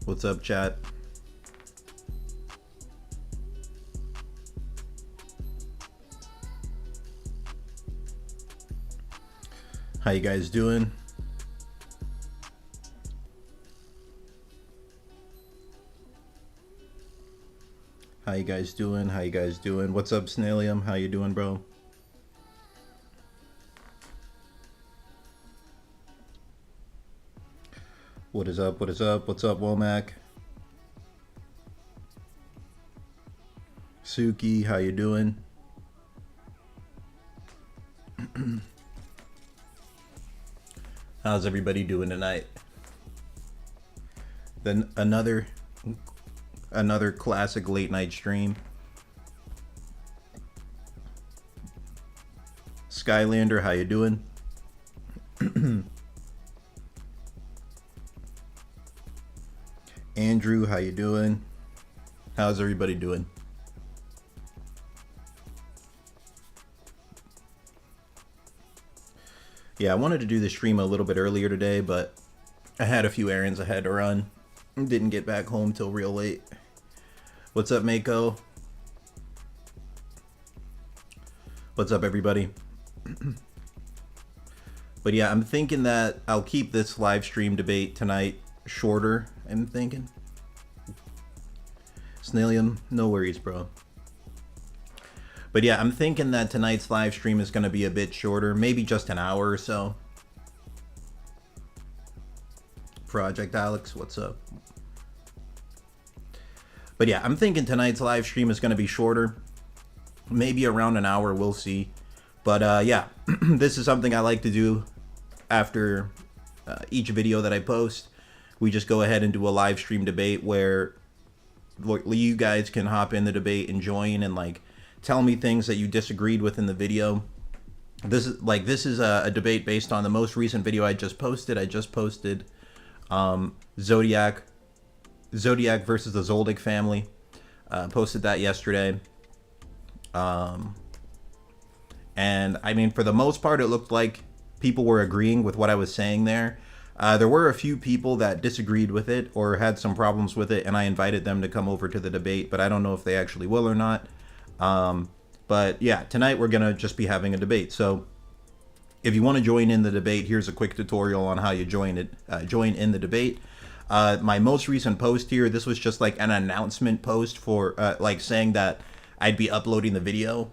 What's up, chat? How you guys doing? How you guys doing? How you guys doing? What's up, Snailium? How you doing, bro? What is up? What is up? What's up, Womack? Suki, how you doing? How's everybody doing tonight? Then another classic late night stream. Skylander, how you doing? Andrew, how you doing? How's everybody doing? Yeah, I wanted to do the stream a little bit earlier today, but I had a few errands I had to run. Didn't get back home till real late. What's up, Mako? What's up, everybody? But yeah, I'm thinking that I'll keep this live stream debate tonight shorter, I'm thinking. Snailium, no worries, bro. But yeah, I'm thinking that tonight's live stream is going to be a bit shorter, maybe just an hour or so. Project Alex, what's up? But yeah, I'm thinking tonight's live stream is going to be shorter, maybe around an hour, we'll see. But yeah, this is something I like to do after each video that I post. We just go ahead and do a live stream debate where you guys can hop in the debate and join and like tell me things that you disagreed with in the video. This is a debate based on the most recent video I just posted. I just posted Zodiac versus the Zoldyck family. Posted that yesterday. And I mean, for the most part, it looked like people were agreeing with what I was saying there. There were a few people that disagreed with it or had some problems with it, and I invited them to come over to the debate, but I don't know if they actually will or not. But yeah, tonight we're gonna just be having a debate. So if you want to join in the debate, here's a quick tutorial on how you join in the debate. My most recent post here, this was just like an announcement post for like saying that I'd be uploading the video.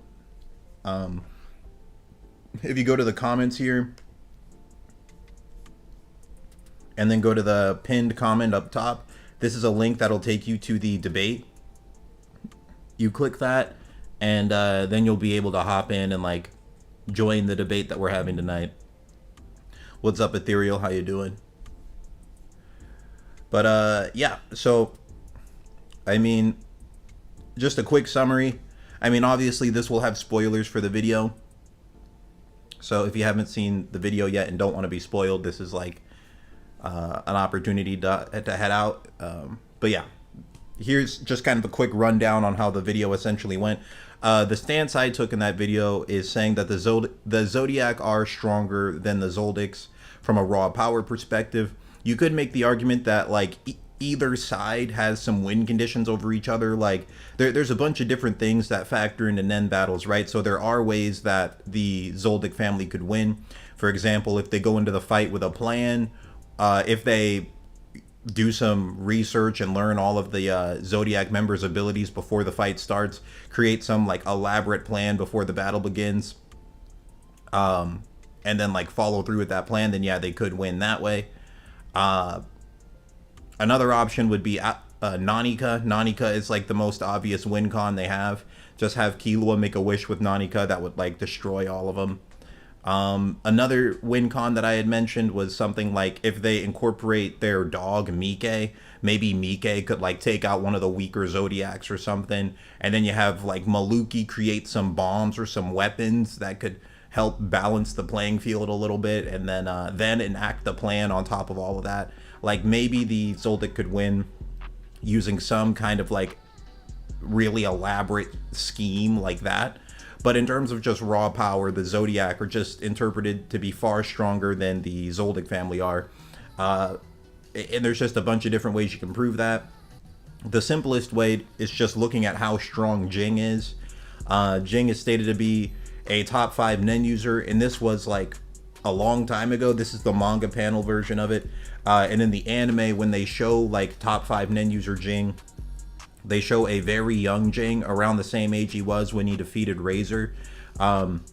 If you go to the comments here and then go to the pinned comment up top, this is a link that'll take you to the debate. You click that, and then you'll be able to hop in and like join the debate that we're having tonight. What's up, Ethereal? How you doing? But yeah, so I mean, just a quick summary. I mean, obviously this will have spoilers for the video. So if you haven't seen the video yet and don't want to be spoiled, this is like an opportunity to head out. But yeah, here's just kind of a quick rundown on how the video essentially went. The stance I took in that video is saying that the Zodiac are stronger than the Zoldycks from a raw power perspective. You could make the argument that like either side has some win conditions over each other. Like there's a bunch of different things that factor into Nen battles, right? So there are ways that the Zoldyck family could win. For example, if they go into the fight with a plan, if they do some research and learn all of the Zodiac members' abilities before the fight starts, create some like elaborate plan before the battle begins, and then like follow through with that plan, then yeah, they could win that way. Another option would be Nanika. Nanika is like the most obvious win con they have. Just have Killua make a wish with Nanika that would like destroy all of them. Another win con that I had mentioned was something like if they incorporate their dog Mike, maybe Mike could like take out one of the weaker Zodiacs or something, and then you have like Maluki create some bombs or some weapons that could help balance the playing field a little bit, and then enact the plan on top of all of that. Like maybe the Zoldyck could win using some kind of like really elaborate scheme like that. But in terms of just raw power, the Zodiac are just interpreted to be far stronger than the Zoldyck family are. and there's just a bunch of different ways you can prove that. The simplest way is just looking at how strong Ging is. Ging is stated to be a top 5 Nen user, and this was like a long time ago. This is the manga panel version of it. And in the anime, when they show like top 5 Nen user Ging, they show a very young Ging, around the same age he was when he defeated Razor.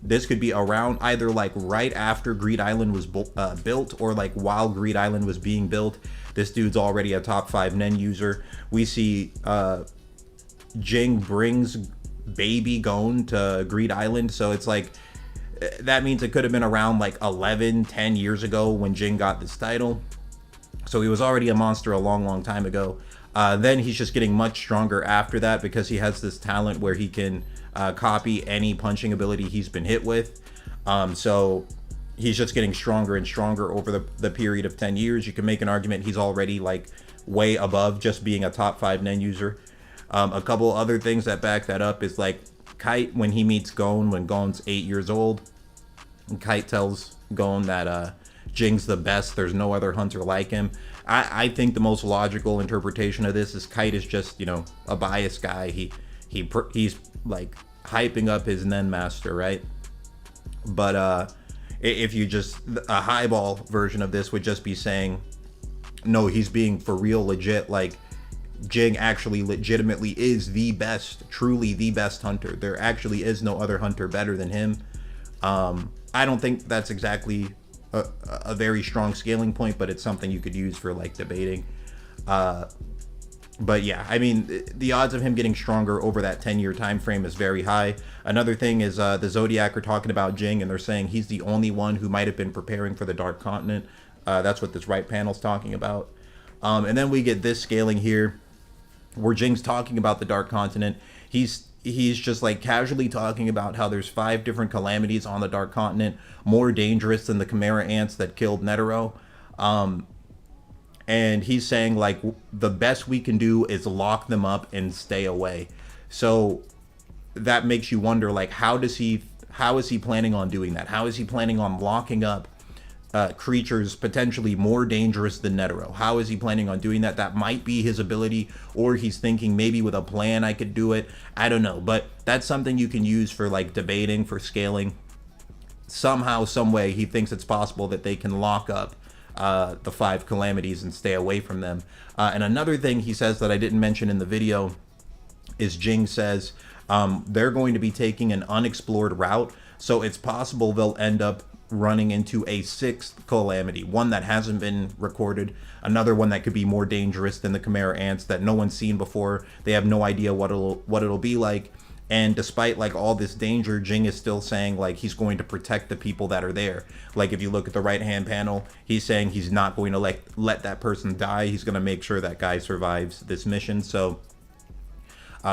This could be around either like right after Greed Island was built, or like while Greed Island was being built. This dude's already a top 5 Nen user. We see Ging brings baby Gon to Greed Island, so it's like that means it could have been around like 10 years ago when Ging got this title. So he was already a monster a long time ago. Then he's just getting much stronger after that, because he has this talent where he can copy any punching ability he's been hit with. So he's just getting stronger and stronger over the period of 10 years. You can make an argument he's already like way above just being a top 5 Nen user. A couple other things that back that up is like Kite, when he meets Gon when Gon's 8 years old. And Kite tells Gon that Jing's the best, there's no other hunter like him. I think the most logical interpretation of this is Kite is just, you know, a biased guy. He's like hyping up his Nen master, right? But if you just, a highball version of this would just be saying, no, he's being for real legit, like Ging actually legitimately is the best, truly the best hunter. There actually is no other hunter better than him. I don't think that's exactly a very strong scaling point, but it's something you could use for like debating. But yeah, I mean, the odds of him getting stronger over that 10-year time frame is very high. Another thing is the Zodiac are talking about Ging, and they're saying he's the only one who might have been preparing for the Dark Continent. That's what this right panel's talking about. And then we get this scaling here, where Jing's talking about the Dark Continent. He's just like casually talking about how there's 5 different calamities on the Dark Continent, more dangerous than the Chimera ants that killed Netero. And he's saying like the best we can do is lock them up and stay away. So that makes you wonder, like, how is he planning on doing that? How is he planning on locking up creatures potentially more dangerous than Netero? How is he planning on doing that? That might be his ability, or he's thinking maybe with a plan I could do it. I don't know, but that's something you can use for like debating, for scaling. Somehow, some way, he thinks it's possible that they can lock up the 5 calamities and stay away from them. And another thing he says that I didn't mention in the video is Ging says they're going to be taking an unexplored route, so it's possible they'll end up running into a 6th calamity, one that hasn't been recorded, another one that could be more dangerous than the Chimera ants that no one's seen before. They have no idea what it'll be like. And despite like all this danger, Ging is still saying like he's going to protect the people that are there. Like if you look at the right hand panel, he's saying he's not going to let that person die. He's going to make sure that guy survives this mission. So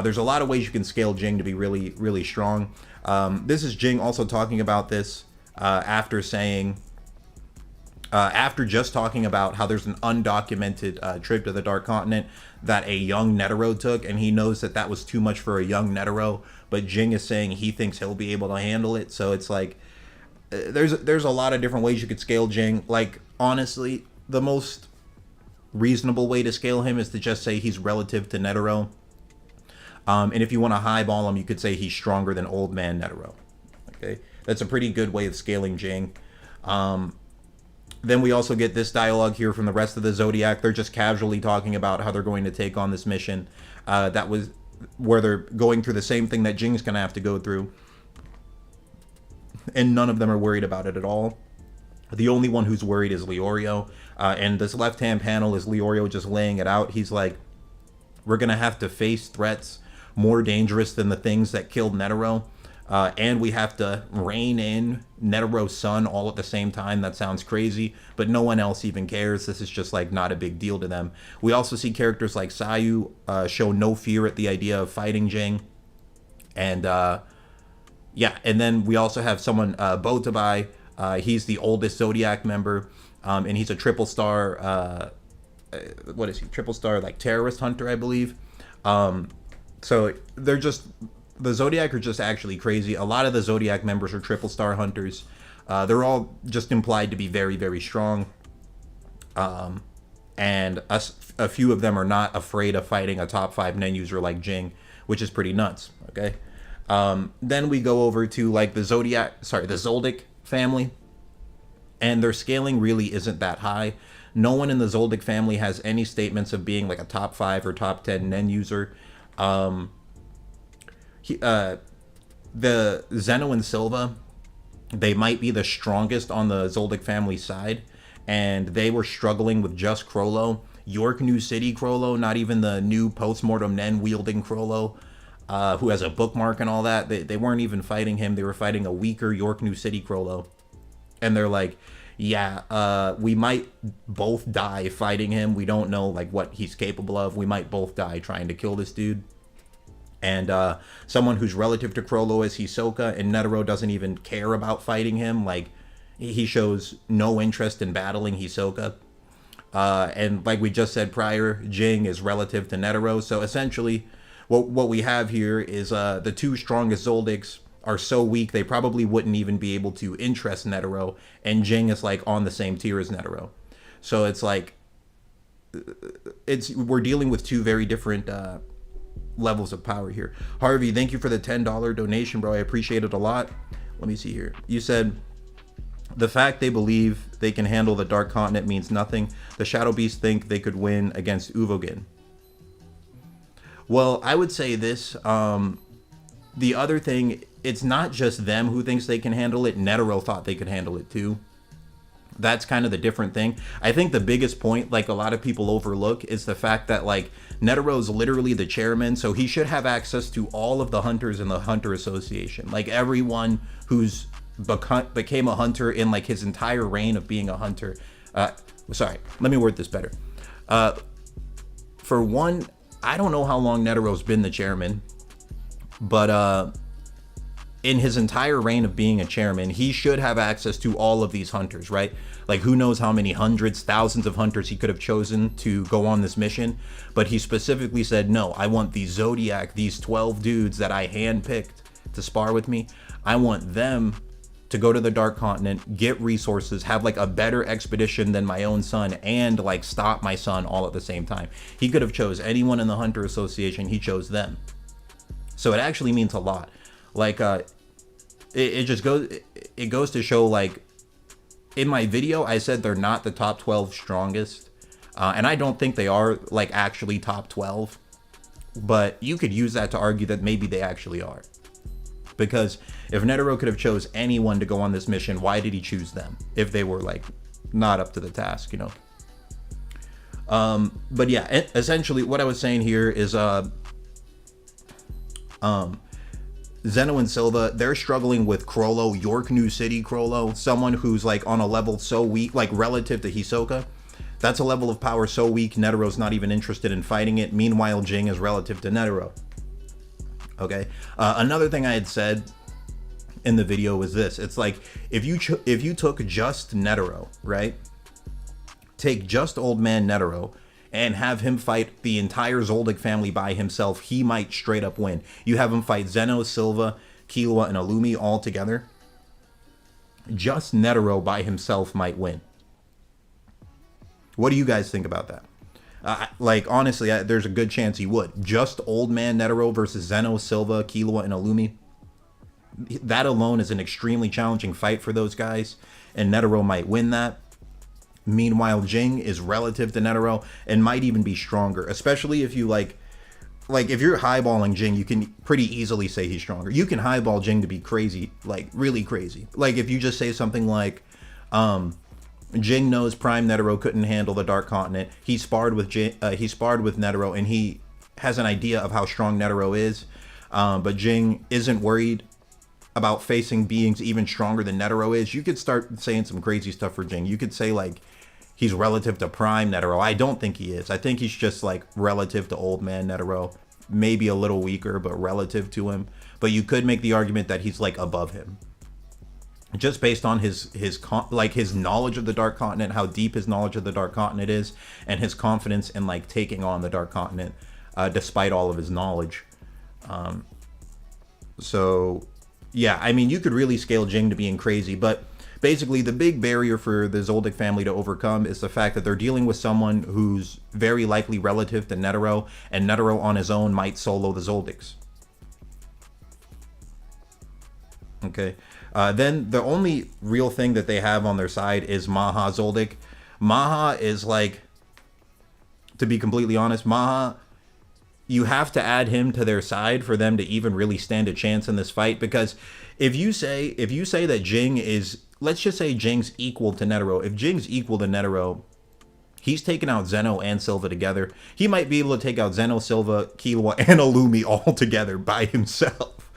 there's a lot of ways you can scale Ging to be really, really strong. This is Ging also talking about this after just talking about how there's an undocumented trip to the Dark Continent that a young Netero took, and he knows that that was too much for a young Netero, but Ging is saying he thinks he'll be able to handle it. So it's like there's a lot of different ways you could scale Ging. Like honestly, the most reasonable way to scale him is to just say he's relative to Netero. And if you want to highball him, you could say he's stronger than Old Man Netero. Okay, that's a pretty good way of scaling Ging. Then we also get this dialogue here from the rest of the Zodiac. They're just casually talking about how they're going to take on this mission. That was where they're going through the same thing that Jing's going to have to go through. And none of them are worried about it at all. The only one who's worried is Leorio. And this left-hand panel is Leorio just laying it out. He's like, we're going to have to face threats more dangerous than the things that killed Netero. And we have to rein in Netero's son all at the same time. That sounds crazy, but no one else even cares. This is just like not a big deal to them. We also see characters like Sayu show no fear at the idea of fighting Ging. And yeah, and then we also have someone, Botabai. He's the oldest Zodiac member, and he's a triple star, what is he? Triple star, like terrorist hunter, I believe. So they're just... The Zodiac are just actually crazy. A lot of the Zodiac members are triple star hunters. They're all just implied to be very, very strong. And and a few of them are not afraid of fighting a top 5 Nen user like Ging, which is pretty nuts. Okay. Then we go over to like the Zoldyck family, and their scaling really isn't that high. No one in the Zoldyck family has any statements of being like a top 5 or top 10 Nen user. The Zeno and Silva, they might be the strongest on the Zoldyck family side, and they were struggling with just Crollo. York New City Crollo, not even the new postmortem Nen wielding Crollo, who has a bookmark and all that. They weren't even fighting him. They were fighting a weaker York New City Crollo. And they're like, yeah, we might both die fighting him. We don't know like what he's capable of. We might both die trying to kill this dude. And someone who's relative to Crollo is Hisoka, and Netero doesn't even care about fighting him. Like, he shows no interest in battling Hisoka. And like we just said prior, Ging is relative to Netero. So essentially, what we have here is the two strongest Zoldycks are so weak they probably wouldn't even be able to interest Netero, and Ging is like on the same tier as Netero. So it's like we're dealing with two very different levels of power here. Harvey, thank you for the $10 donation, bro. I appreciate it a lot. Let me see here. You said the fact they believe they can handle the Dark Continent means nothing. The Shadow Beasts think they could win against Uvogin. Well, I would say this. The other thing, it's not just them who thinks they can handle it. Netero thought they could handle it too. That's kind of the different thing. I think the biggest point, like a lot of people overlook, is the fact that like Netero's literally the chairman, so he should have access to all of the hunters in the Hunter Association. Like everyone who's became a hunter in like his entire reign of being a hunter. Sorry, let me word this better. For one, I don't know how long Netero's been the chairman, but in his entire reign of being a chairman, he should have access to all of these hunters, right? Like, who knows how many hundreds, thousands of hunters he could have chosen to go on this mission. But he specifically said, no, I want the Zodiac, these 12 dudes that I handpicked to spar with me. I want them to go to the Dark Continent, get resources, have like a better expedition than my own son, and like stop my son all at the same time. He could have chose anyone in the Hunter Association. He chose them. So it actually means a lot. Like, it just goes to show, like, in my video, I said they're not the top 12 strongest. And I don't think they are, like, actually top 12. But you could use that to argue that maybe they actually are. Because if Netero could have chose anyone to go on this mission, why did he choose them? If they were, like, not up to the task, you know? But yeah, essentially what I was saying here is, Zeno and Silva, they're struggling with Crollo, York New City Crollo, someone who's like on a level so weak, like relative to Hisoka. That's a level of power so weak, Netero's not even interested in fighting it. Meanwhile, Ging is relative to Netero. Okay. Another thing I had said in the video was this. It's like, if you took just Netero, right? Take just old man Netero and have him fight the entire Zoldyck family by himself, he might straight up win. You have him fight Zeno, Silva, Killua, and Illumi all together. Just Netero by himself might win. What do you guys think about that? Like, honestly, there's a good chance he would. Just old man Netero versus Zeno, Silva, Killua, and Illumi. That alone is an extremely challenging fight for those guys, and Netero might win that. Meanwhile, Ging is relative to Netero and might even be stronger, especially if you like if you're highballing Ging, you can pretty easily say he's stronger. You can highball Ging to be crazy, like really crazy. Like if you just say something like, Ging knows Prime Netero couldn't handle the Dark Continent. He sparred with Netero, and he has an idea of how strong Netero is. But Ging isn't worried about facing beings even stronger than Netero is. You could start saying some crazy stuff for Ging. You could say like he's relative to Prime Netero. I don't think he is. I think he's just like relative to old man Netero, maybe a little weaker, but relative to him. But you could make the argument that he's like above him, just based on his knowledge of the Dark Continent, how deep his knowledge of the Dark Continent is, and his confidence in like taking on the Dark Continent, despite all of his knowledge. So yeah, I mean, you could really scale Ging to being crazy, but basically the big barrier for the Zoldyck family to overcome is the fact that they're dealing with someone who's very likely relative to Netero, and Netero on his own might solo the Zoldycks. Okay. Then the only real thing that they have on their side is Maha Zoldyck. Maha is like, to be completely honest, Maha, you have to add him to their side for them to even really stand a chance in this fight. Because if you say that Ging is, let's just say Jing's equal to Netero. If Jing's equal to Netero, he's taking out Zeno and Silva together. He might be able to take out Zeno, Silva, Killua, and Illumi all together by himself.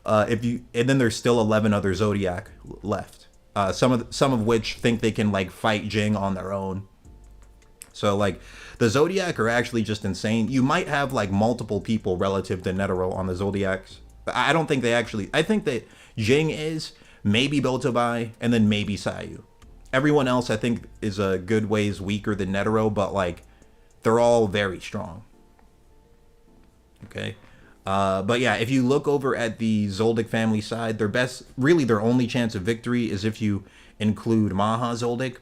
And then there's still 11 other Zodiac left. Some of which think they can like fight Ging on their own. So like the Zodiac are actually just insane. You might have like multiple people relative to Netero on the Zodiacs. I don't think they actually. I think that Ging is, maybe Biltobai, and then maybe Sayu. Everyone else I think is a good ways weaker than Netero, but like they're all very strong. Okay. But yeah, if you look over at the Zoldyck family side, their only chance of victory is if you include Maha Zoldyck.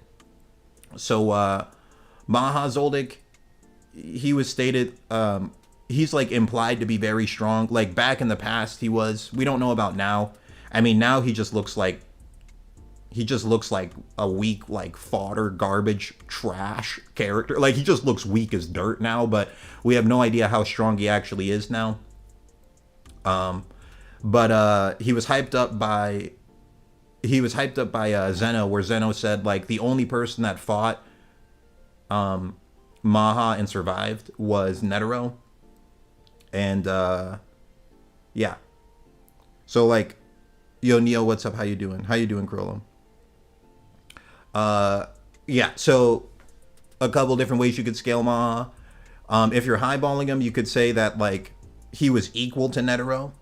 So Maha Zoldyck, he was stated, he's like implied to be very strong. Like back in the past he was. We don't know about now. I mean, now he just looks like a weak, like fodder, garbage, trash character. Like he just looks weak as dirt now, but we have no idea how strong he actually is now. But he was hyped up by Zeno, where Zeno said like the only person that fought Maha and survived was Netero. And yeah. So like, yo Neo, what's up? How you doing? How you doing, Krollo? Yeah, so a couple different ways you could scale Maha. If you're highballing him, you could say that like he was equal to Netero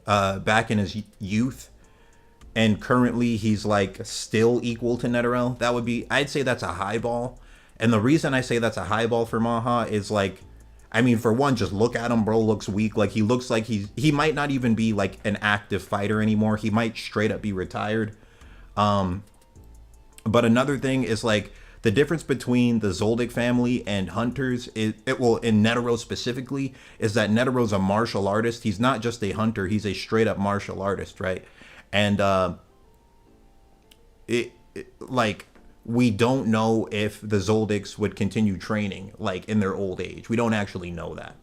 back in his youth, and currently he's like still equal to Netero. That would be, I'd say that's a highball. And the reason I say that's a highball for Maha is like, I mean, for one, just look at him, bro. Looks weak. Like he looks like he might not even be like an active fighter anymore. He might straight up be retired. But another thing is like the difference between the Zoldyck family and hunters in Netero specifically is that Netero's a martial artist. He's not just a hunter. He's a straight up martial artist, right? And like we don't know if the Zoldycks would continue training like in their old age. We don't actually know that.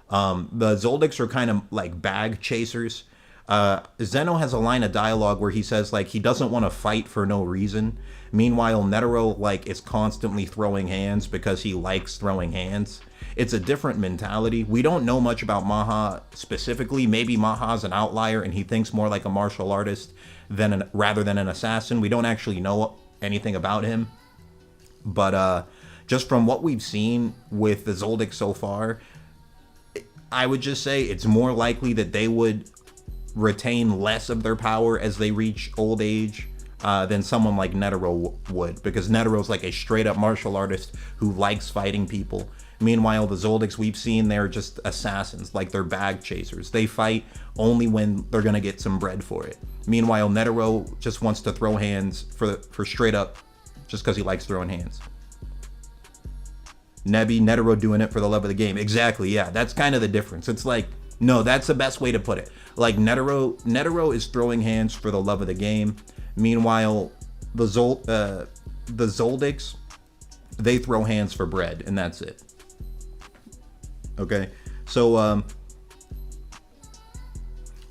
The Zoldycks are kind of like bag chasers. Zeno has a line of dialogue where he says like he doesn't want to fight for no reason. Meanwhile, Netero like is constantly throwing hands because he likes throwing hands. It's a different mentality. We don't know much about Maha specifically. Maybe Maha's an outlier and he thinks more like a martial artist rather than an assassin. We don't actually know anything about him. But just from what we've seen with the Zoldyck so far, I would just say it's more likely that they would retain less of their power as they reach old age than someone like Netero would, because Netero's like a straight up martial artist who likes fighting people. Meanwhile, the Zoldycks we've seen, they're just assassins, like they're bag chasers. They fight only when they're gonna get some bread for it. Meanwhile, Netero just wants to throw hands for straight up, just because he likes throwing hands. Netero doing it for the love of the game. Exactly, yeah, that's kind of the difference. It's like, no, that's the best way to put it. Like Netero is throwing hands for the love of the game. Meanwhile, the Zoldycks, they throw hands for bread, and that's it. Okay, so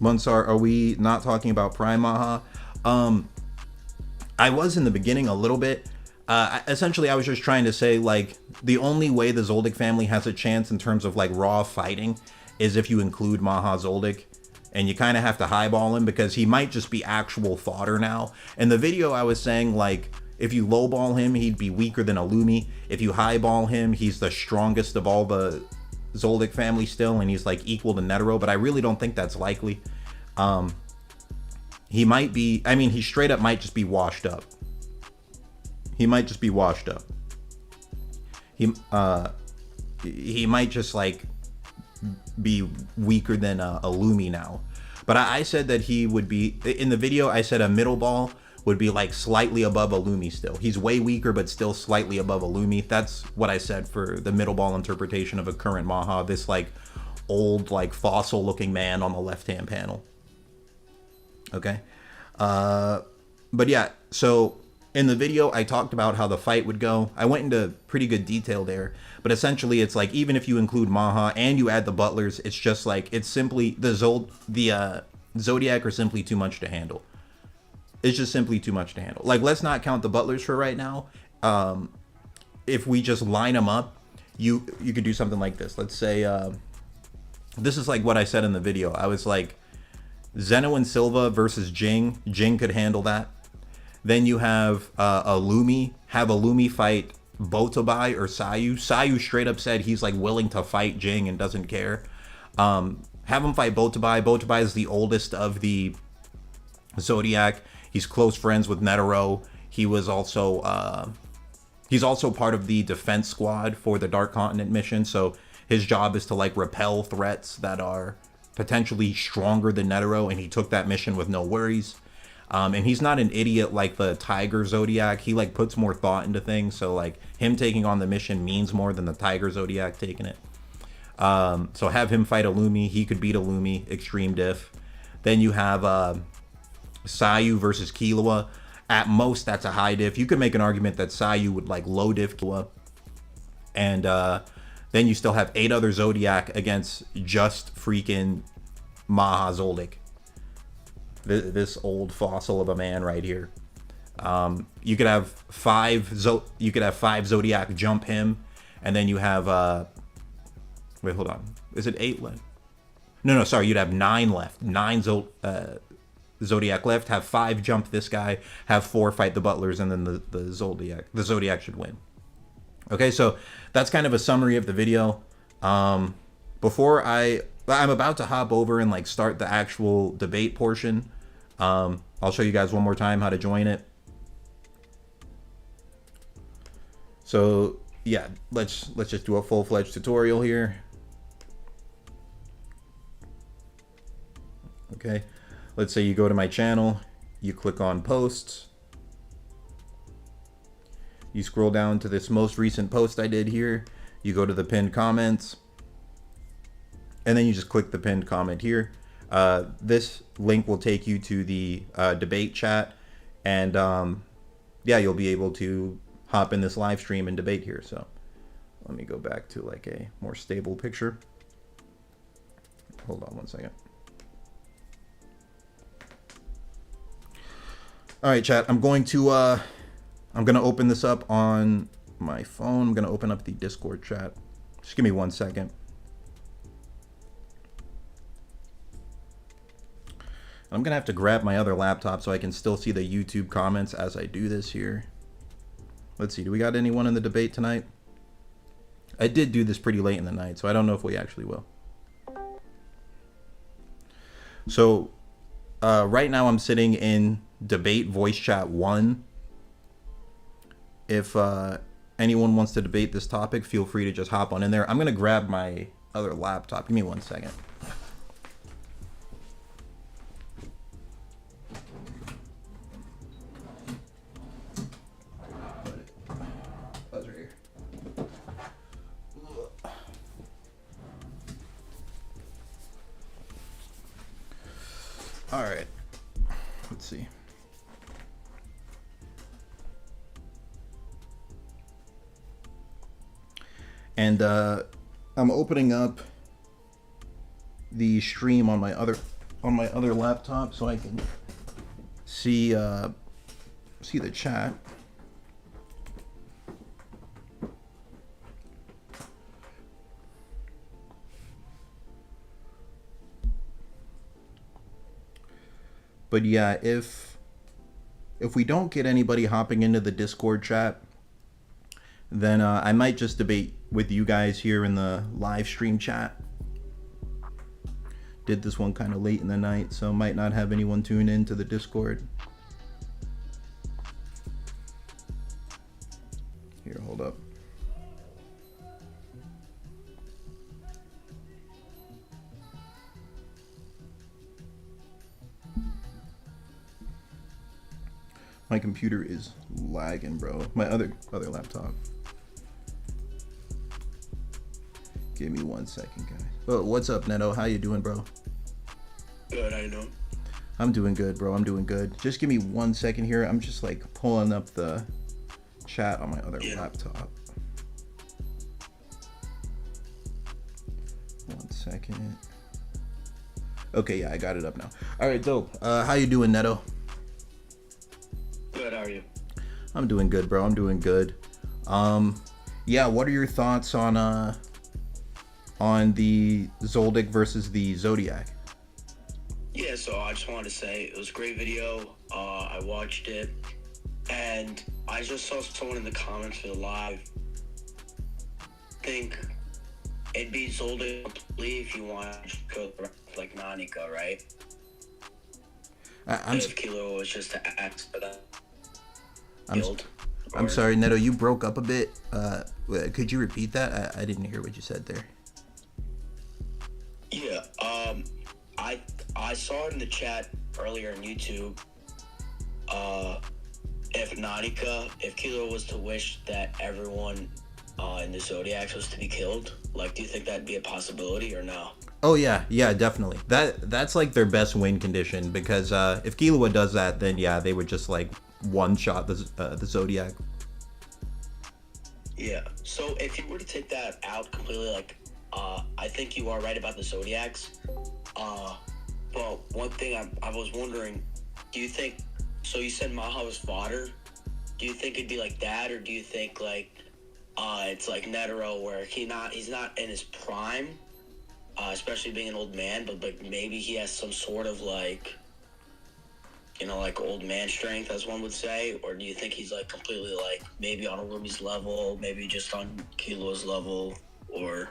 Munsar, are we not talking about Prime Maha? I was in the beginning a little bit. Essentially, I was just trying to say like the only way the Zoldyck family has a chance in terms of like raw fighting is if you include Maha Zoldyck. And you kind of have to highball him because he might just be actual fodder now. In the video, I was saying, like, if you lowball him, he'd be weaker than Illumi. If you highball him, he's the strongest of all the Zoldyck family still, and he's, like, equal to Netero. But I really don't think that's likely. He might be... I mean, he straight up might just be washed up. He might just be washed up. He might just, like... be weaker than Illumi now. But I said that he would be, in the video, I said a middle ball would be like slightly above a Lumi still. He's way weaker, but still slightly above a Lumi. That's what I said for the middle ball interpretation of a current Maha, this like old, like fossil looking man on the left-hand panel. Okay. But yeah, so in the video, I talked about how the fight would go. I went into pretty good detail there, but essentially it's like, even if you include Maha and you add the butlers, it's just like, it's simply, the Zodiac are simply too much to handle. It's just simply too much to handle. Like, let's not count the butlers for right now. If we just line them up, you could do something like this. Let's say, this is like what I said in the video. I was like, Zeno and Silva versus Ging. Ging could handle that. Then you have a Lumi. Have a Lumi fight Botobai or Sayu. Sayu straight up said he's like willing to fight Ging and doesn't care. Have him fight Botobai. Botobai is the oldest of the Zodiac. He's close friends with Netero. He was also he's also part of the defense squad for the Dark Continent mission. So his job is to like repel threats that are potentially stronger than Netero, and he took that mission with no worries. And he's not an idiot like the Tiger Zodiac. He like puts more thought into things. So like him taking on the mission means more than the Tiger Zodiac taking it. So have him fight a Lumi. He could beat a Lumi, extreme diff. Then you have Sayu versus Killua. At most, that's a high diff. You could make an argument that Sayu would like low diff Killua. And then you still have 8 other Zodiac against just freaking Maha Zoldyck. This old fossil of a man right here. You could have 5 Zodiac jump him, and then you have wait, hold on. Is it 8 left? No, sorry. You'd have 9 left. 9 Zodiac left. Have 5 jump this guy. Have 4 fight the butlers, and then the Zodiac. The Zodiac should win. Okay, so that's kind of a summary of the video. Before I'm about to hop over and like start the actual debate portion. I'll show you guys one more time how to join it. So yeah, let's just do a full-fledged tutorial here. Okay, let's say you go to my channel, you click on posts. You scroll down to this most recent post I did here. You go to the pinned comments. And then you just click the pinned comment here. This link will take you to the debate chat. And yeah, you'll be able to hop in this live stream and debate here. So let me go back to like a more stable picture. Hold on one second. All right, chat. I'm going to open this up on my phone. I'm going to open up the Discord chat. Just give me 1 second. I'm going to have to grab my other laptop so I can still see the YouTube comments as I do this here. Let's see. Do we got anyone in the debate tonight? I did do this pretty late in the night, so I don't know if we actually will. So right now I'm sitting in debate voice chat 1. If anyone wants to debate this topic, feel free to just hop on in there. I'm going to grab my other laptop. Give me 1 second. All right. Let's see. And I'm opening up the stream on my other laptop so I can see the chat. But yeah, if we don't get anybody hopping into the Discord chat, then I might just debate with you guys here in the live stream chat. Did this one kind of late in the night, so might not have anyone tune in to the Discord. Here, hold up. My computer is lagging, bro. My other laptop. Give me 1 second, guys. Oh, what's up, Neto? How you doing, bro? Good, how you doing? I'm doing good, bro. I'm doing good. Just give me 1 second here. I'm just like pulling up the chat on my other laptop. 1 second. Okay, yeah, I got it up now. All right, dope. How you doing, Neto? Good, how are you? I'm doing good, bro. I'm doing good. Yeah, what are your thoughts on the Zoldyck versus the Zodiac? Yeah, so I just wanted to say it was a great video. I watched it, and I just saw someone in the comments for the live think it'd be Zoldyck completely if you want to go like Nanika, right? If Kilo was just to ask for that guild. I'm sorry, Neto, you broke up a bit. Could you repeat that? I didn't hear what you said there. Yeah, I saw it in the chat earlier on YouTube. If Kilo was to wish that everyone in the Zodiacs was to be killed, like, do you think that'd be a possibility or no? Oh yeah, definitely. That's like their best win condition, because if Killua does that, then yeah, they would just like one shot the Zodiac. Yeah. So if you were to take that out completely, like, I think you are right about the Zodiacs. But one thing I was wondering, do you think? So you said Maha was fodder. Do you think it'd be like that, or do you think like it's like Netero, where he's not in his prime, especially being an old man, but like maybe he has some sort of like, like old man strength, as one would say, or do you think he's like completely like maybe on Arumi's level, maybe just on Kilo's level, or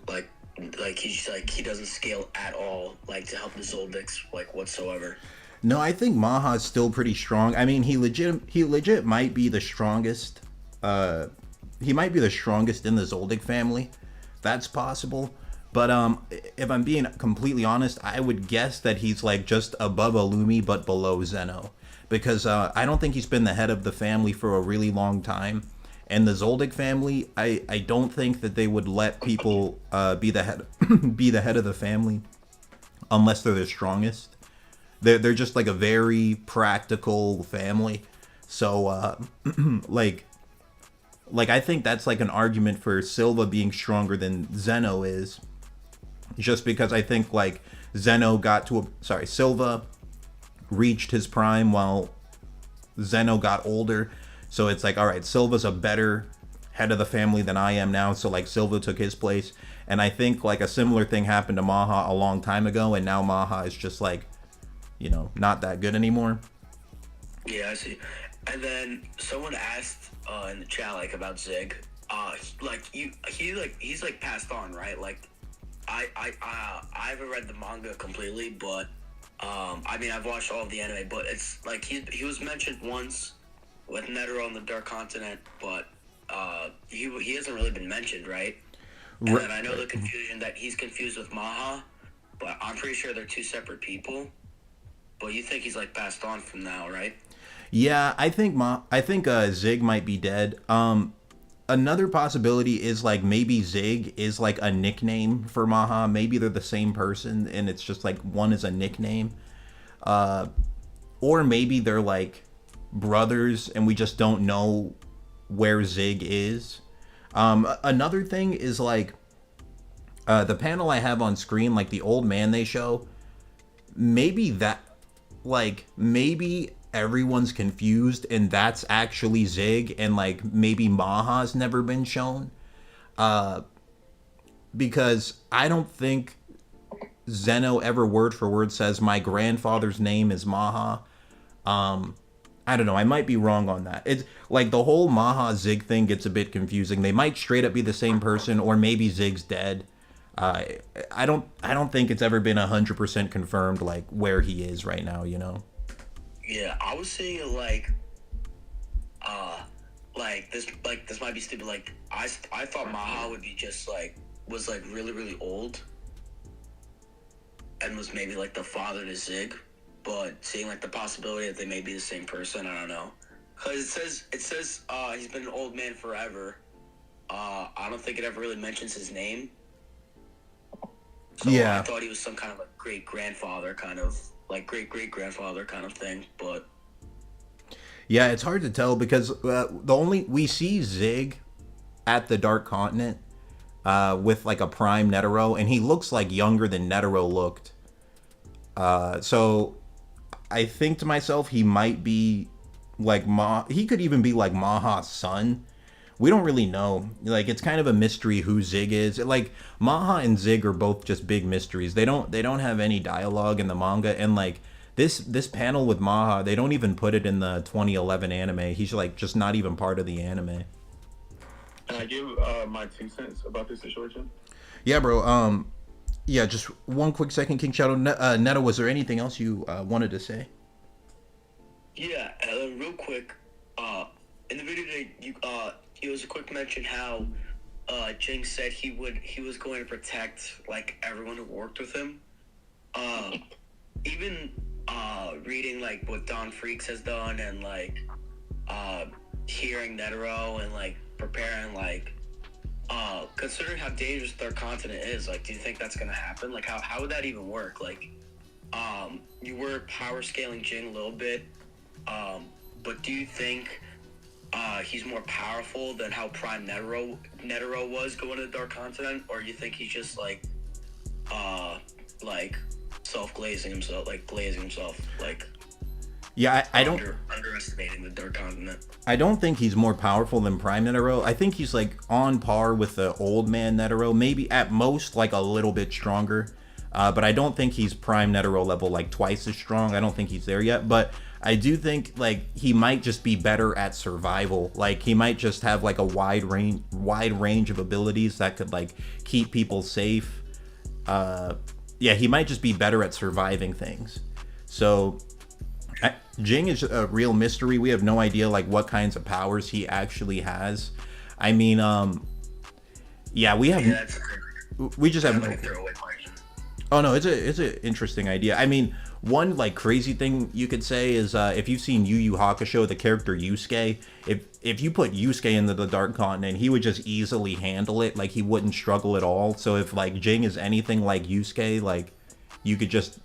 like he's like he doesn't scale at all, like to help the Zoldycks like whatsoever? No, I think Maha is still pretty strong. I mean, he legit might be the strongest. He might be the strongest in the Zoldyck family. That's possible. But if I'm being completely honest, I would guess that he's like just above Illumi but below Zeno, because I don't think he's been the head of the family for a really long time. And the Zoldyck family, I don't think that they would let people be the head of the family unless they're the strongest. They're just like a very practical family. So like I think that's like an argument for Silva being stronger than Zeno is, just because I think like Silva reached his prime while Zeno got older. So it's like, all right, Silva's a better head of the family than I am now, so like Silva took his place. And I think like a similar thing happened to Maha a long time ago, and now Maha is just like, not that good anymore. Yeah, I see. And then someone asked in the chat like about Zig. He's like passed on, right? Like I haven't read the manga completely, but I mean I've watched all of the anime, but it's like he was mentioned once with Netero on the Dark Continent, but he hasn't really been mentioned, right? And then I know the confusion that he's confused with Maha, but I'm pretty sure they're two separate people. But you think he's like passed on from now, right? Yeah, I think Zig might be dead. Another possibility is like maybe Zig is like a nickname for Maha. Maybe they're the same person and it's just like one is a nickname. Or maybe they're like brothers and we just don't know where Zig is. Another thing is like the panel I have on screen, like the old man they show, maybe everyone's confused and that's actually Zig, and like maybe Maha's never been shown, because I don't think Zeno ever word for word says my grandfather's name is Maha. I don't know, I might be wrong on that. It's like the whole Maha Zig thing gets a bit confusing. They might straight up be the same person, or maybe Zig's dead. I don't think it's ever been 100% confirmed like where he is right now, Yeah, I was seeing it this might be stupid. Like I thought Maha would be just like was like really really old, and was maybe like the father to Zig. but seeing like the possibility that they may be the same person, I don't know. Because it says he's been an old man forever. I don't think it ever really mentions his name. So Yeah. I thought he was some kind of like great grandfather kind of like great grandfather kind of thing, but Yeah, it's hard to tell because we see Zig at the Dark Continent with like a prime Netero, and he looks like younger than Netero looked. So I think to myself he might be like he could even be like Maha's son. We don't really know. Like it's kind of a mystery who Zig is. Like Maha and Zig are both just big mysteries. They don't have any dialogue in the manga, and like this panel with Maha, they don't even put it in the 2011 anime. He's like just not even part of the anime. Can I give my 2 cents about this situation? Yeah, bro. Yeah, just one quick second, King Shadow. Neto, was there anything else you wanted to say? yeah, real quick, in the video today, it was a quick mention how Ging said he was going to protect like everyone who worked with him. Even reading like what Don Freecss has done and like hearing Netero and like preparing like considering how dangerous their continent is, like do you think that's gonna happen? Like how would that even work? Like you were power scaling Ging a little bit, but do you think he's more powerful than how Prime Netero was going to the Dark Continent, or do you think he's just like glazing himself, like Yeah, I don't underestimating the Dark Continent. I don't think he's more powerful than Prime Netero. I think he's like on par with the old man Netero, maybe at most like a little bit stronger. But I don't think he's Prime Netero level, like twice as strong. I don't think he's there yet. But I do think like he might just be better at survival. Like he might just have like a wide range of abilities that could like keep people safe. Yeah, he might just be better at surviving things. So Ging is a real mystery. We have no idea like what kinds of powers he actually has. I mean, yeah, we have. Yeah, We just have. like a throwaway question. Oh no, it's an interesting idea. I mean, one like crazy thing you could say is if you've seen Yu Yu Hakusho, the character Yusuke, if you put Yusuke into the Dark Continent, he would just easily handle it. Like he wouldn't struggle at all. So if like Ging is anything like Yusuke, like you could just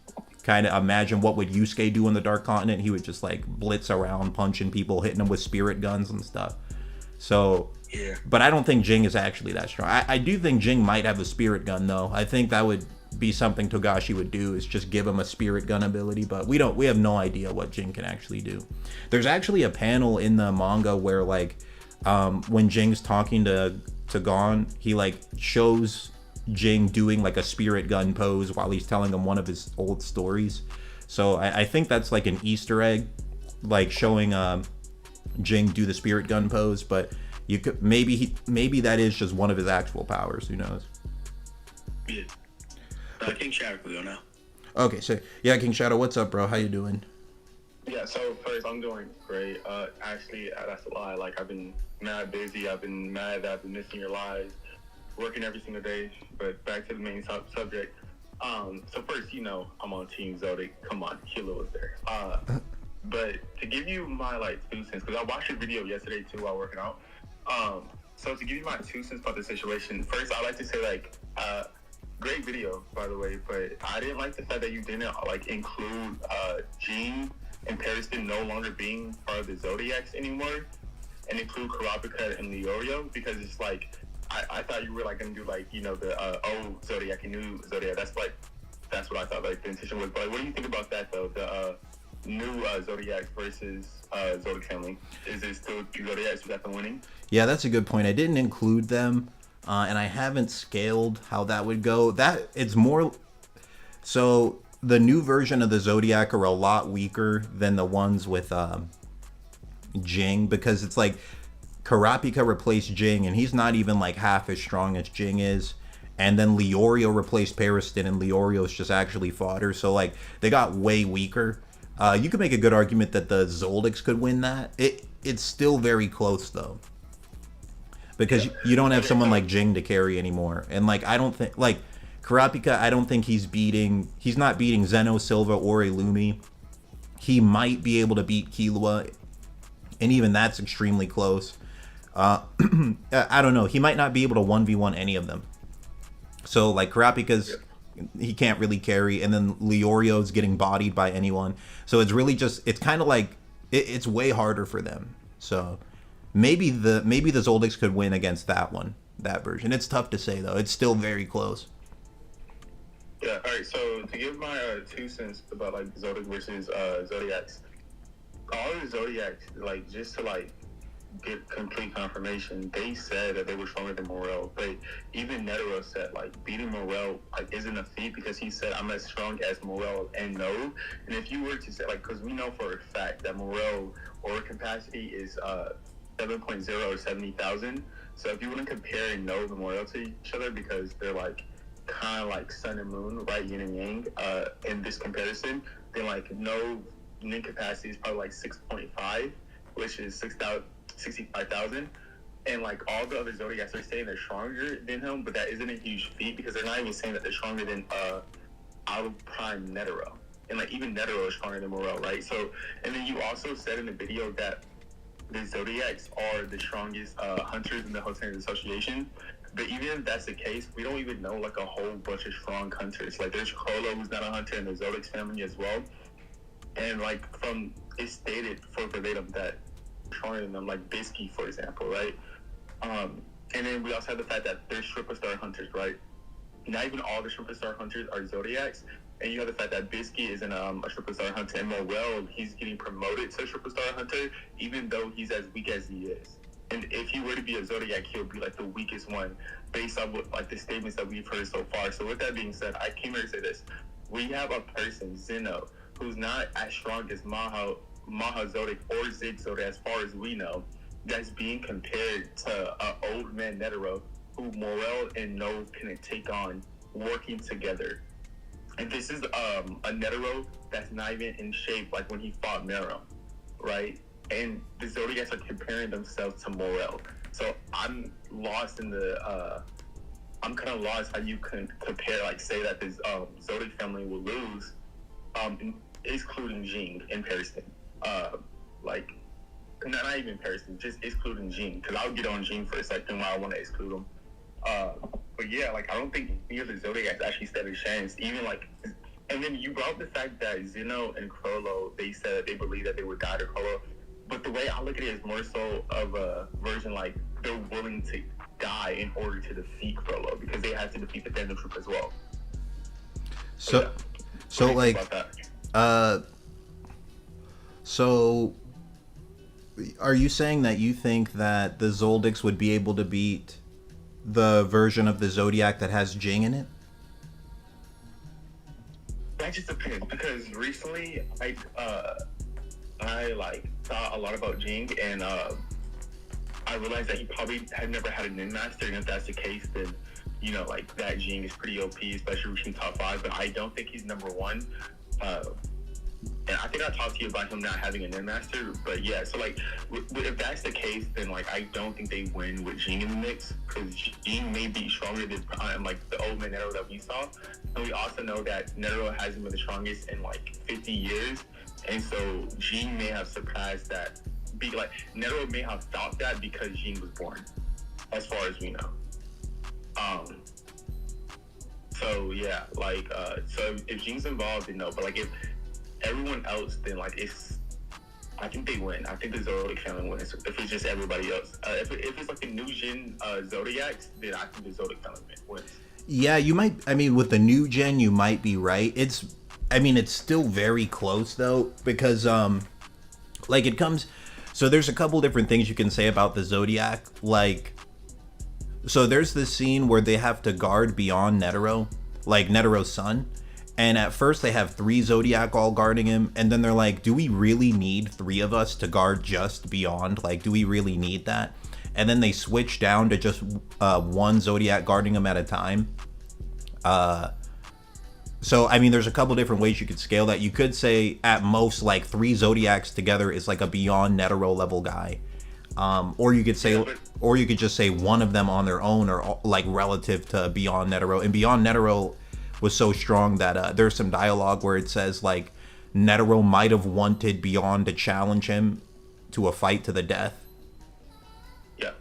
kind of imagine what would Yusuke do in the Dark Continent. He would just like blitz around, punching people, hitting them with spirit guns and stuff. So Yeah. but I don't think Ging is actually that strong. I do think Ging might have a spirit gun though. I think that would be something Togashi would do, is just give him a spirit gun ability, but we have no idea what Ging can actually do. There's actually a panel in the manga where like when Jing's talking to Gon, he like shows Ging doing like a spirit gun pose while he's telling him one of his old stories. So I think that's like an Easter egg, like showing Ging do the spirit gun pose, but you could maybe that is just one of his actual powers. Who knows? Yeah. King Shadow can go now. Okay, so yeah, King Shadow, what's up, bro? How you doing? Yeah, so first, I'm doing great. Actually, that's a lie. Like, I've been mad busy. I've been mad that I've been missing your lives, working every single day. But back to the main subject. So first, I'm on Team Zodiac. Come on, Kilo was there. But to give you my, 2 cents, because I watched your video yesterday, too, while working out. So to give you my 2 cents about the situation, first, I'd like to say, great video, by the way, but I didn't like the fact that you didn't include Ging and Pariston no longer being part of the Zodiacs anymore, and include Karapika and Leorio, because it's like I thought you were going to do the old Zodiac and new Zodiac. That's what I thought the intention was. But what do you think about that though? The new Zodiac versus Zodiac family. Is it still Zodiacs who got the winning? Yeah, that's a good point. I didn't include them. And I haven't scaled how that would go. That it's more so the new version of the Zodiac are a lot weaker than the ones with Ging, because it's like Karapika replaced Ging and he's not even half as strong as Ging is. And then Leorio replaced Pariston and Leorio's just actually fodder. So they got way weaker. You could make a good argument that the Zoldycks could win that. It's still very close though, because you don't have someone like Ging to carry anymore. And I don't think Karapika, I don't think he's not beating Zeno, Silva, or Illumi. he might be able to beat Killua, and even that's extremely close. I don't know. He might not be able to 1v1 any of them. So, like, Kurapika's, he can't really carry, and then Leorio's getting bodied by anyone. So it's really just, it's kind of like, it's way harder for them. So maybe the Zoldycks could win against that version. It's tough to say, though. It's still very close. Yeah, alright, so to give my 2 cents about, like, Zoldyck versus Zodiacs, all the Zodiacs, like, just to, like, get complete confirmation, they said that they were stronger than Morel, but even Netero said, like, beating Morel, like, isn't a feat, because he said, I'm as strong as Morel and no, and if you were to say, like, because we know for a fact that Morel aura capacity is 7.0 or 70,000, so if you want to compare No and Morel to each other, because they're, like, kind of like sun and moon, right, yin and yang, in this comparison, then, like, No yin capacity is probably, like, 6.5, which is 65,000, and like all the other Zodiacs are saying they're stronger than him, but that isn't a huge feat because they're not even saying that they're stronger than out of prime Netero, and like even Netero is stronger than Morel, right? So, and then you also said in the video that the Zodiacs are the strongest hunters in the Hunters Association, but even if that's the case, we don't even know like a whole bunch of strong hunters. Like there's Crollo, who's not a hunter, in the Zoldycks family as well, and like from it's stated for verbatim that stronger than them, like Bisky, for example, right? And then we also have the fact that there's Triple Star Hunters, right? Not even all the Triple Star Hunters are Zodiacs, and you have the fact that Bisky isn't a Triple Star Hunter, and Morel, he's getting promoted to Triple Star Hunter, even though he's as weak as he is. And if he were to be a Zodiac, he'll be like the weakest one, based on what, like the statements that we've heard so far. So with that being said, I came here to say this: we have a person, Zeno, who's not as strong as Maha Zodiac or Zig Zodiac, as far as we know, that's being compared to old man Netero, who Morel and No can take on working together. And this is a Netero that's not even in shape like when he fought Mero, right? And the Zodiacs are comparing themselves to Morel. So I'm lost in the I'm kind of lost how you can compare, like, say that this Zodiac family will lose, excluding Ging and Pearson. Like, not even Pearson, just excluding Ging, because I'll get on Ging for a second while I want to exclude him. But yeah, like, I don't think any of the Zodiacs actually stand a chance, even like, and then you brought up the fact that Zeno and Crollo, they said they believe that they would die to Crollo, but the way I look at it is more so of a version like they're willing to die in order to defeat Crollo, because they have to defeat the Phantom Troop as well. So like, so are you saying that you think that the Zoldycks would be able to beat the version of the Zodiac that has Ging in it? That just depends, because recently I like thought a lot about Ging, and I realized that he probably had never had an in-master, and if that's the case, then, you know, like, that Ging is pretty OP, especially reaching top 5, but I don't think he's number 1. And I think I talked to you about him not having an in-master, but yeah, so, like, if that's the case, then, like, I don't think they win with Ging in the mix, because Ging may be stronger than, like, the old man Netero that we saw, and we also know that Netero hasn't been the strongest in, like, 50 years, and so Ging may have surpassed that. Like, Netero may have thought that because Ging was born, as far as we know. So yeah, like, so if Jing's involved, then no, but like if everyone else, then like I think they win. I think the Zodiac family wins. If it's just everybody else, if it's like a new gen Zodiacs, then I think the Zodiac family wins. Yeah, you might. I mean, with the new gen, you might be right. It's still very close though, because like it comes. So there's a couple different things you can say about the Zodiac. Like, so there's this scene where they have to guard beyond Netero, like Netero's son. And at first they have 3 Zodiac all guarding him. And then they're like, do we really need 3 of us to guard just beyond? Like, do we really need that? And then they switch down to just 1 Zodiac guarding him at a time. So, I mean, there's a couple different ways you could scale that. You could say at most like 3 Zodiacs together is like a beyond Netero level guy. Or you could say, or you could just say one of them on their own, or like relative to beyond Netero. And beyond Netero was so strong that there's some dialogue where it says like Netero might have wanted Beyond to challenge him to a fight to the death. Yeah.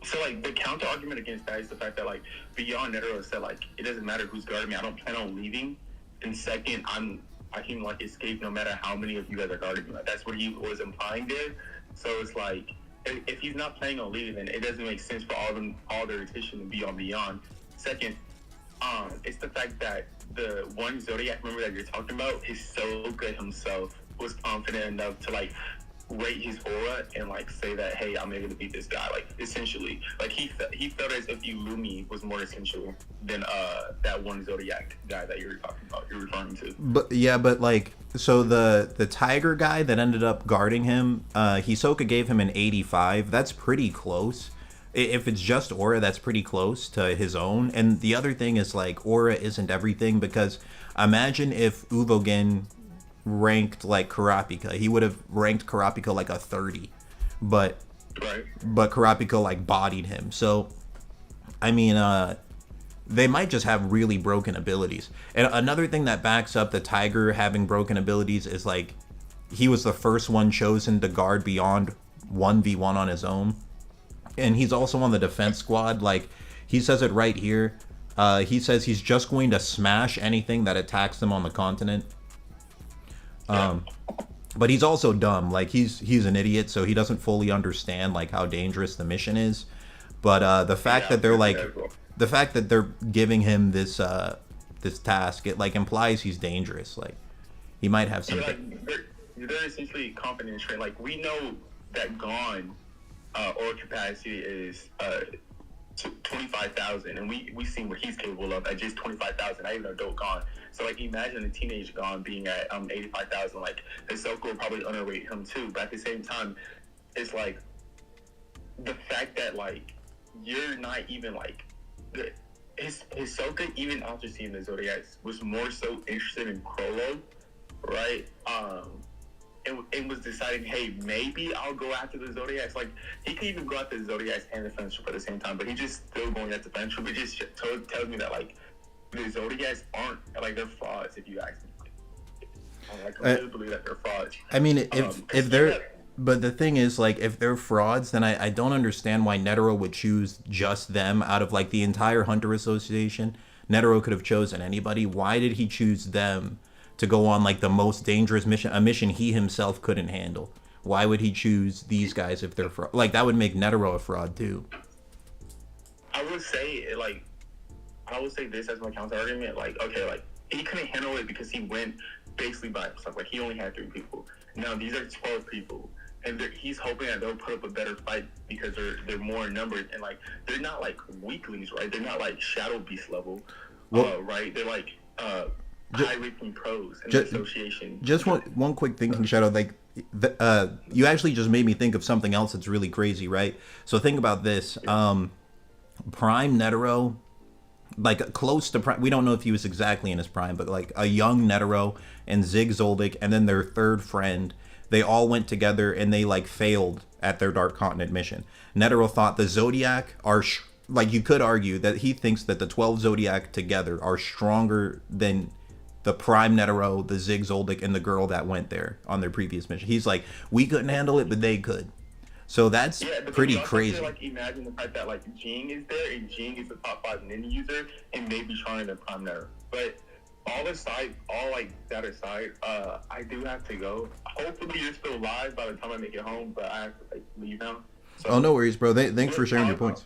So like the counter argument against that is the fact that like Beyond Netero said like it doesn't matter who's guarding me, I don't plan on leaving. And second, I can like escape no matter how many of you guys are guarding me. Like that's what he was implying there. So it's like if he's not planning on leaving, then it doesn't make sense for all their attention to be on Beyond. Second, it's the fact that the one Zodiac member that you're talking about is so good himself, was confident enough to like rate his aura and like say that, hey, I'm able to beat this guy. Like essentially, like he felt as if Illumi was more essential than that one Zodiac guy that you're talking about. You're referring to. But yeah, but like so the tiger guy that ended up guarding him, Hisoka gave him an 85. That's pretty close. If it's just aura, that's pretty close to his own. And the other thing is like aura isn't everything, because imagine if Uvogen ranked like Kurapika, he would have ranked Kurapika like a 30, but Kurapika like bodied him. So I mean, they might just have really broken abilities. And another thing that backs up the tiger having broken abilities is like he was the first one chosen to guard Beyond 1v1 on his own, and he's also on the defense squad. Like he says it right here, he says he's just going to smash anything that attacks him on the continent. But he's also dumb. Like he's an idiot, so he doesn't fully understand like how dangerous the mission is. But the fact that they're like, the fact that they're giving him this this task, it like implies he's dangerous. Like he might have some. They're essentially confident in training. Like we know that Gon aura capacity is 25,000, and we seen what he's capable of at just 25,000. I even know adult Gon. So like imagine a teenage Gon being at 85,000. Like Hisoka will probably underrate him too. But at the same time, it's like the fact that like you're not even like Hisoka, even after seeing the Zodiacs, was more so interested in Crollo, right? And was deciding, hey, maybe I'll go after the Zodiacs. Like he could even go after the Zodiacs and the Fencer at the same time, but he just still going after the Fencer. But just tells me that like the Zodiacs aren't like, they're frauds. If you ask me, I completely believe that they're frauds. I mean, if they're, but the thing is, like, if they're frauds, then I don't understand why Netero would choose just them out of like the entire Hunter Association. Netero could have chosen anybody. Why did he choose them to go on like the most dangerous mission, a mission he himself couldn't handle? Why would he choose these guys if they're fraud? Like that would make Netero a fraud too. I would say this as my counter argument. Like, okay, like he couldn't handle it because he went basically by himself. Like he only had 3 people. Now these are 12 people, and he's hoping that they'll put up a better fight because they're more numbered, and like they're not like weaklings, right? They're not like Shadow Beast level, right? They're like high-ranking pros in the association. Just one quick thing, King Shadow. Like, you actually just made me think of something else that's really crazy, right? So think about this. Prime Netero, like close to prime. We don't know if he was exactly in his prime, but like a young Netero and Zoldyck, and then their third friend. They all went together and they like failed at their Dark Continent mission. Netero thought the Zodiac are like, you could argue that he thinks that the 12 Zodiac together are stronger than the Prime Netero, the Zoldyck, and the girl that went there on their previous mission. He's like, we couldn't handle it, but they could. So that's pretty crazy. To, like, imagine the fact that like Ging is there, and Ging is the top 5 ninja user, and maybe trying to Prime Netero. But all like that aside, I do have to go. Hopefully you're still live by the time I make it home, but I have to like leave now. So, no worries, bro. Thanks for sharing your points.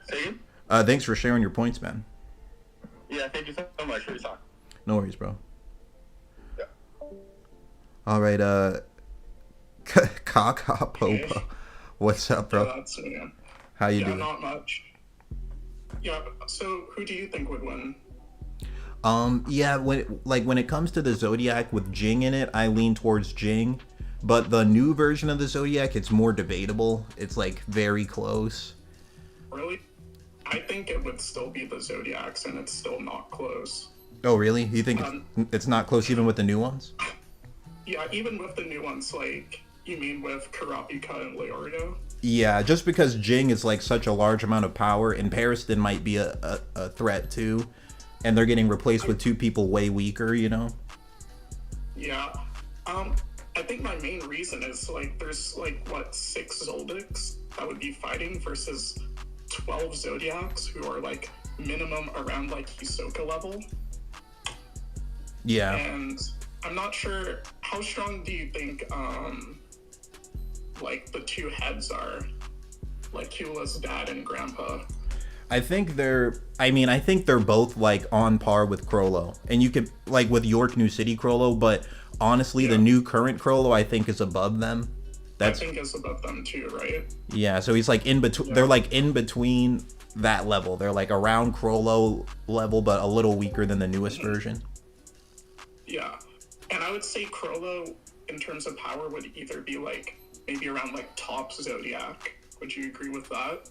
Say again? Thanks for sharing your points, man. Yeah, thank you so much for your time. No worries, bro. Yeah. All right, Kaka Popa. What's up, bro? Yeah, that's me. How you doing? Not much. Yeah, so who do you think would win? When it comes to the Zodiac with Ging in it, I lean towards Ging. But the new version of the Zodiac, it's more debatable. It's like very close. Really? I think it would still be the Zodiacs, and it's still not close. Oh, really? You think it's not close even with the new ones? Yeah, even with the new ones, like, you mean with Kurapika and Leorio? Yeah, just because Ging is like such a large amount of power, and Pariston might be a threat too, and they're getting replaced with 2 people way weaker, you know? Yeah. I think my main reason is like there's like what 6 Zoldycks that would be fighting versus 12 Zodiacs who are like minimum around like Hisoka level. Yeah. And I'm not sure how strong do you think like the 2 heads are, like Hyula's dad and grandpa. I think they're both like on par with Crollo. And you could like with York New City Crollo, but honestly the new current Crollo I think is above them. I think is above them too, right? Yeah, so he's like in between. Yeah. They're like in between that level. They're like around Crollo level, but a little weaker than the newest version. Yeah, and I would say Crollo, in terms of power, would either be like maybe around like top Zodiac. Would you agree with that?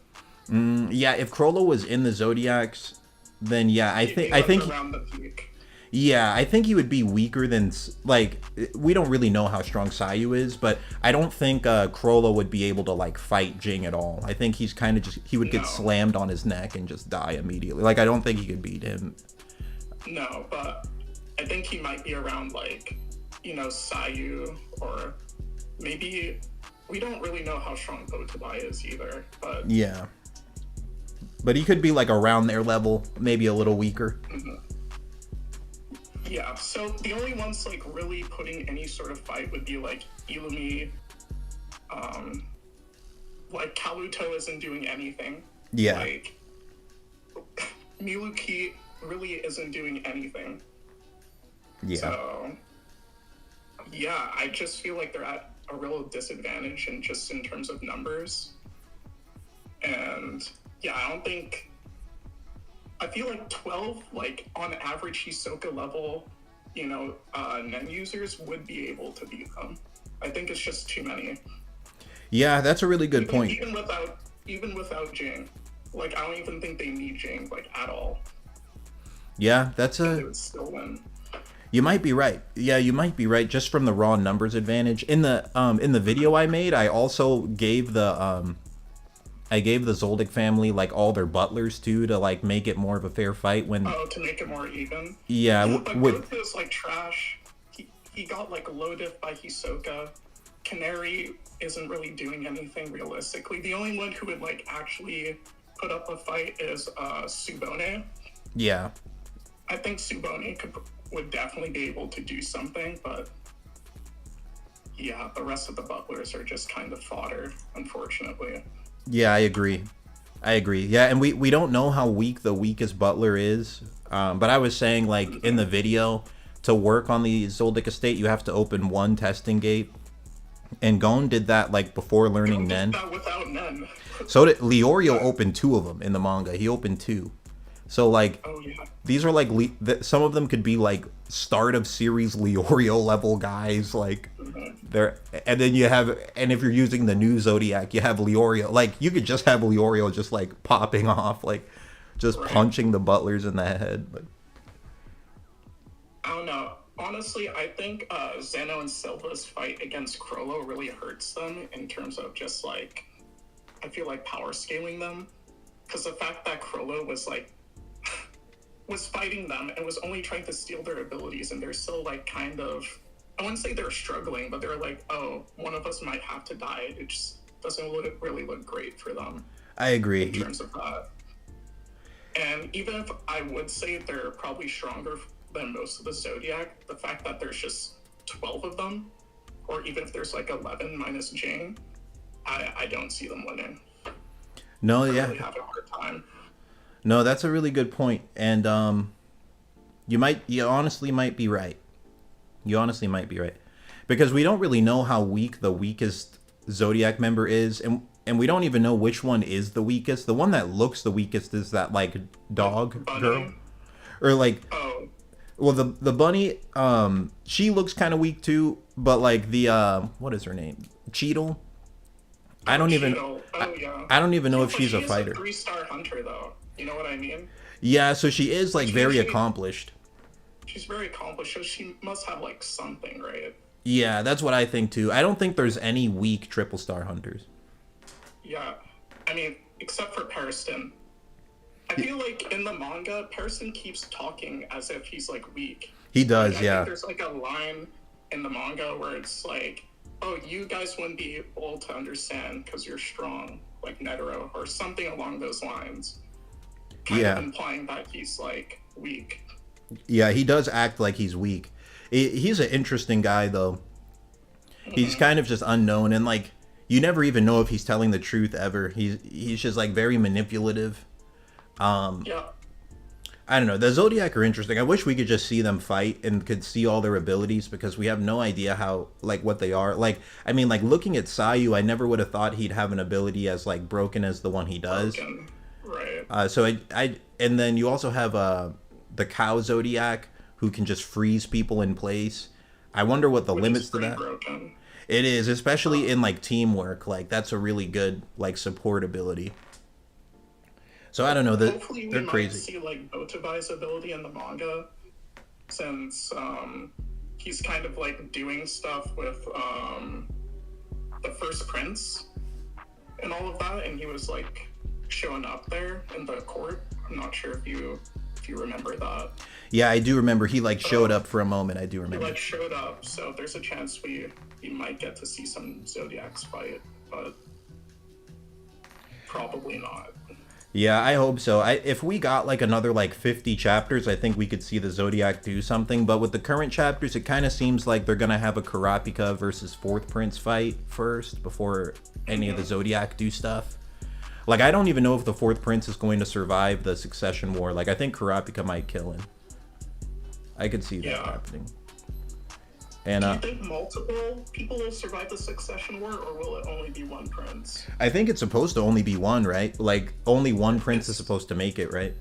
Yeah, if Crollo was in the Zodiacs, then yeah, I think around the peak. Yeah, I think he would be weaker than, like, we don't really know how strong Sayu is, but I don't think Crollo would be able to, like, fight Ging at all. I think he's kind of just, he would get slammed on his neck and just die immediately. Like, I don't think he could beat him. No, but I think he might be around, like, you know, Sayu, or maybe, we don't really know how strong Potabai is either, but... Yeah. But he could be, like, around their level, maybe a little weaker. Mm-hmm. Yeah, so the only ones, like, really putting any sort of fight would be, like, Illumi, like, Kaluto isn't doing anything. Yeah. Like, Miluki really isn't doing anything. Yeah. So, yeah, I just feel like they're at a real disadvantage in just in terms of numbers. And, yeah, I feel like 12, like, on average Hisoka level, you know, Nen users would be able to beat them. I think it's just too many. Yeah, that's a really good point. Even without Ging. Like, I don't even think they need Ging, like, at all. Yeah, that's They would still win. You might be right. Yeah, you might be right, just from the raw numbers advantage. In the video I made, I also gave the Zoldyck family, like, all their butlers, too, to, like, make it more of a fair fight when... Oh, to make it more even? Yeah. But Goku's, like, trash. He got, like, low diff by Hisoka. Canary isn't really doing anything realistically. The only one who would, like, actually put up a fight is Tsubone. Yeah. I think Tsubone would definitely be able to do something, but... Yeah, the rest of the butlers are just kind of fodder, unfortunately. Yeah, I agree. Yeah, and we don't know how weak the weakest butler is. But I was saying, like, in the video, to work on the Zoldyck estate, you have to open one testing gate. And Gon did that, like, before learning Nen. Gon did that without Nen. So did Leorio opened 2 of them in the manga. He opened 2. So, like, these are, like, some of them could be, like, start of series Leorio level guys, like, they're, and then you have, and if you're using the new Zodiac, you have Leorio, like, you could just have Leorio just, like, popping off, like, just punching the butlers in the head, but... I don't know. Honestly, I think Zeno and Silva's fight against Crollo really hurts them in terms of just, like, I feel like power scaling them, because the fact that Crollo was, like, was fighting them and was only trying to steal their abilities, and they're still, like, kind of, I wouldn't say they're struggling, but they're like, oh, one of us might have to die. It just doesn't really look great for them. I agree. In terms of that. And even if I would say they're probably stronger than most of the Zodiac, the fact that there's just 12 of them, or even if there's like 11 minus Ging, I don't see them winning. No, I yeah. really have a hard time. No, that's a really good point. And you honestly might be right. Because we don't really know how weak the weakest Zodiac member is, and we don't even know which one is the weakest. The one that looks the weakest is that, like, dog Bunny. girl. Or, like, well, the bunny, she looks kind of weak too, but, like, the, what is her name? Cheetle? I don't even know if she's a fighter. She's a 3-star hunter, though. You know what I mean? Yeah, so she is, like, very accomplished. She's very accomplished, so she must have, like, something, right? Yeah, that's what I think, too. I don't think there's any weak triple-star hunters. Yeah. I mean, except for Pariston. I feel like in the manga, Pariston keeps talking as if he's, like, weak. He does, like, yeah. I think there's, like, a line in the manga where it's like, oh, you guys wouldn't be able to understand because you're strong, like Netero, or something along those lines. Kind of implying that he's like weak. Yeah, he does act like he's weak. He's an interesting guy though. He's kind of just unknown, and like you never even know if he's telling the truth ever. He's just like very manipulative. Yeah. I don't know. The Zodiac are interesting. I wish we could just see them fight and could see all their abilities, because we have no idea how, like, what they are. Like, I mean, like, looking at Sayu, I never would have thought he'd have an ability as, like, broken as the one he does. Broken. Right. So and then you also have the Cow Zodiac, who can just freeze people in place. I wonder what the limits to that. Broken. It is, especially in, like, teamwork. Like, that's a really good, like, support ability. So I don't know, Hopefully they're we crazy. might see like Otobai's ability in the manga, since he's kind of like doing stuff with the first prince and all of that, and he was like showing up there in the court. I'm not sure if you remember that. Yeah, I do remember he like showed up for a moment. I do remember. He like showed up, so there's a chance we might get to see some Zodiacs fight, but probably not. Yeah, I hope so. If we got like another like 50 chapters, I think we could see the Zodiac do something. But with the current chapters, it kind of seems like they're gonna have a Kurapika versus Fourth Prince fight first before any of the Zodiac do stuff. Like, I don't even know if the Fourth Prince is going to survive the Succession War. Like, I think Kurapika might kill him. I could see that happening. And do you think multiple people will survive the Succession War, or will it only be one prince? I think it's supposed to only be one, right? Like, only one prince is supposed to make it, right?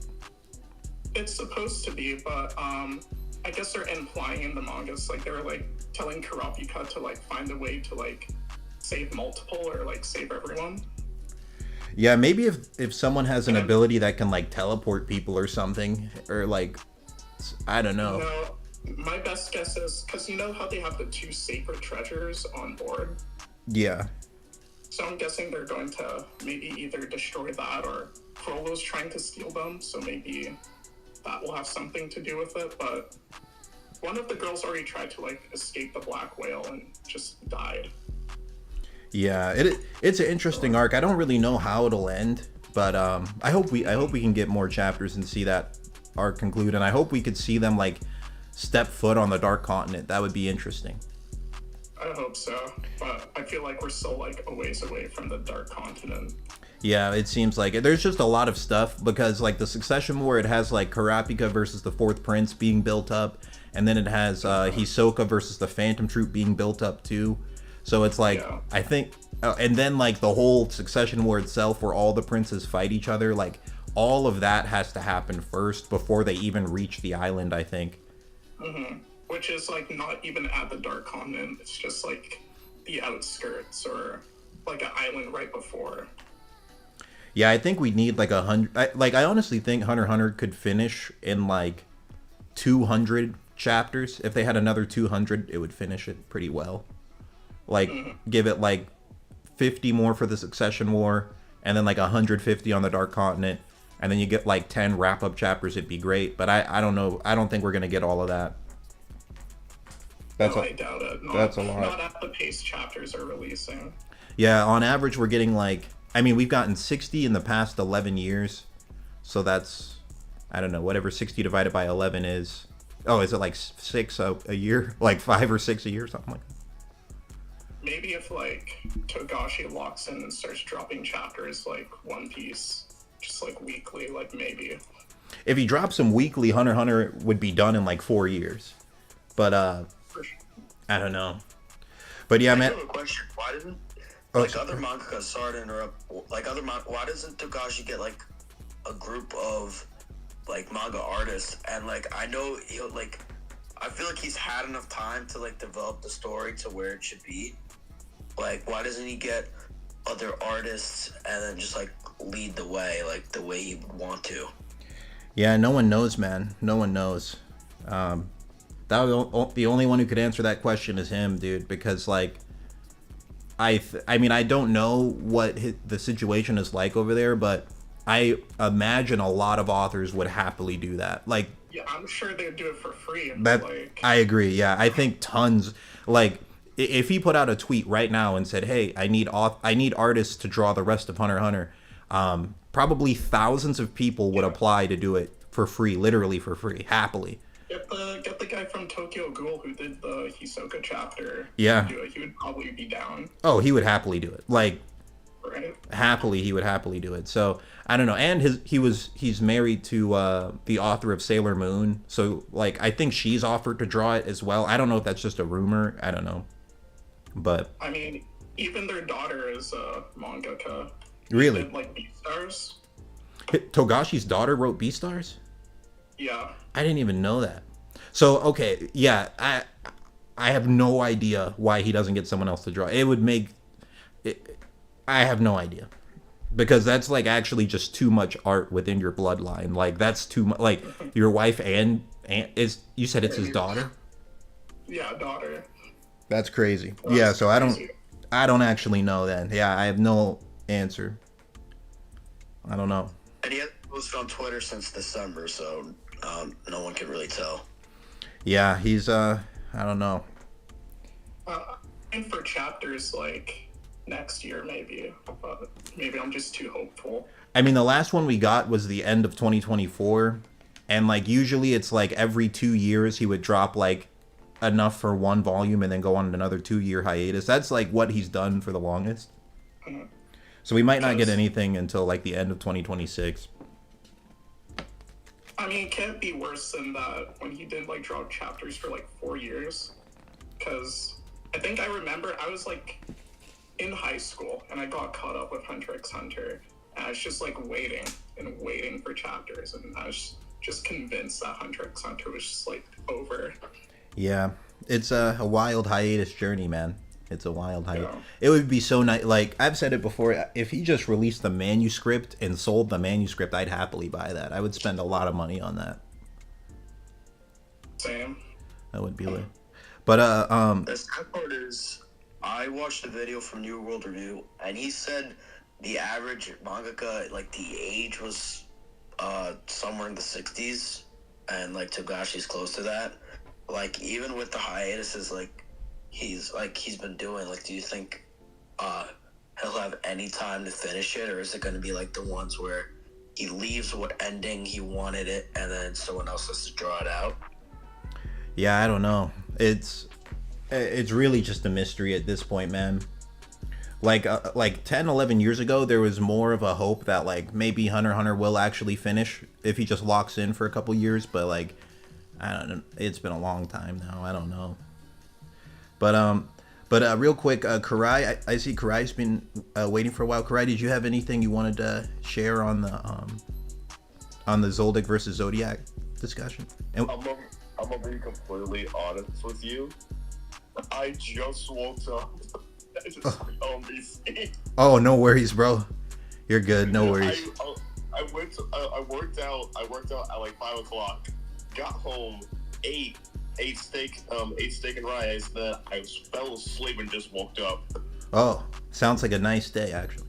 It's supposed to be, but I guess they're implying in the mangas, like they're like telling Kurapika to like find a way to like save multiple or like save everyone. Yeah, maybe if someone has an ability that can like teleport people or something, or like, I don't know. No, my best guess is, because you know how they have the 2 sacred treasures on board? Yeah. So I'm guessing they're going to maybe either destroy that, or Frollo's trying to steal them, so maybe that will have something to do with it. But one of the girls already tried to like escape the black whale and just died. Yeah, it's an interesting arc. I don't really know how it'll end, but I hope we can get more chapters and see that arc conclude, and I hope we could see them like step foot on the Dark Continent. That would be interesting. I hope so, but I feel like we're still like a ways away from the Dark Continent. Yeah, it seems like it. There's just a lot of stuff, because like the Succession War, it has like Kurapika versus the Fourth Prince being built up, and then it has Hisoka versus the Phantom Troop being built up too. So it's like, I think, and then like the whole Succession War itself, where all the princes fight each other, like all of that has to happen first before they even reach the island, I think. Which is like not even at the Dark Continent. It's just like the outskirts, or like an island right before. Yeah, I think we need like 100. I honestly think Hunter x Hunter could finish in like 200 chapters. If they had another 200, it would finish it pretty well. Like, give it like 50 more for the Succession War, and then like 150 on the Dark Continent, and then you get like 10 wrap-up chapters. It'd be great, but I don't know. I don't think we're gonna get all of that. I doubt it. That's a lot. Not at the pace chapters are releasing. Yeah, on average, we're getting like, I mean, we've gotten 60 in the past 11 years, so that's, I don't know, whatever 60 divided by 11 is. Oh, is it like 6 a year? Like 5 or 6 a year, something like that. Maybe if like Togashi locks in and starts dropping chapters like One Piece, just like weekly, like maybe. If he drops them weekly, Hunter x Hunter would be done in like 4 years. But I don't know. But yeah, man. I have a question. Why didn't other mangakas, sorry to interrupt, why doesn't Togashi get like a group of like manga artists, and like I know he'll like, I feel like he's had enough time to like develop the story to where it should be. Like, why doesn't he get other artists and then just like lead the way, like the way he would want to? Yeah, no one knows, man. No one knows. The only one who could answer that question is him, dude. Because like, I mean, I don't know what the situation is like over there, but I imagine a lot of authors would happily do that. Like, Yeah, I'm sure they'd do it for free. That Like, I agree. Yeah, I think tons. Like, if he put out a tweet right now and said, "Hey, I need artists to draw the rest of Hunter x Hunter," probably thousands of people would apply to do it for free, literally for free, happily. get the guy from Tokyo Ghoul who did the Hisoka chapter. Yeah. To do it. He would probably be down, Oh, he would happily do it. Like, right? happily, he would happily do it. So I don't know. And he's married to the author of Sailor Moon. So like, I think she's offered to draw it as well. I don't know if that's just a rumor. I don't know. But I mean, even their daughter is a mangaka. really, Did, like Beastars. Togashi's daughter wrote Beastars? Yeah. I didn't even know that. So okay, yeah, I have no idea why he doesn't get someone else to draw. It would make it, I have no idea. Because that's like actually just too much art within your bloodline. Like that's too much. Like your wife and is you said it's his daughter? Yeah, daughter. That's crazy. Yeah, so I don't actually know then. Yeah, I have no answer. I don't know. And he hasn't posted on Twitter since December, so no one can really tell. Yeah, he's I don't know. And for chapters like next year, maybe. But maybe I'm just too hopeful. I mean, the last one we got was the end of 2024, and like usually it's like every 2 years he would drop like enough for one volume and then go on another 2-year hiatus. That's like what he's done for the longest. So we might not get anything until like the end of 2026. I mean, it can't be worse than that when he did like draw chapters for like 4 years. Because I think I remember I was like in high school and I got caught up with Hunter x Hunter. And I was just like waiting and waiting for chapters. And I was just convinced that Hunter x Hunter was just like over. Yeah, it's a wild hiatus journey, man. It's a wild hiatus. Yeah. It would be so nice. Like I've said it before, if he just released the manuscript and sold the manuscript, I'd happily buy that. I would spend a lot of money on that. Same. That would be lit. But The sad part is, I watched a video from New World Review, and he said the average mangaka, like the age was somewhere in the 60s, and like Togashi's close to that. Like even with the hiatuses, like he's been doing, like, do you think he'll have any time to finish it, or is it going to be like the ones where he leaves what ending he wanted it, and then someone else has to draw it out? yeah, I don't know. It's really just a mystery at this point, man. Like 10, 11 years ago, there was more of a hope that like maybe Hunter x Hunter will actually finish if he just locks in for a couple years. But like, I don't know. It's been a long time now. I don't know. But real quick, Karai, I see Karai's been waiting for a while. Karai, did you have anything you wanted to share on the Zoldyck versus Zodiac discussion? And I'm gonna be completely honest with you. I just woke up. I just on BC. oh, no worries, bro. You're good. No worries. I worked out at like 5 o'clock. Got home, ate steak and rice. Then I fell asleep and just woke up. Oh, sounds like a nice day, actually.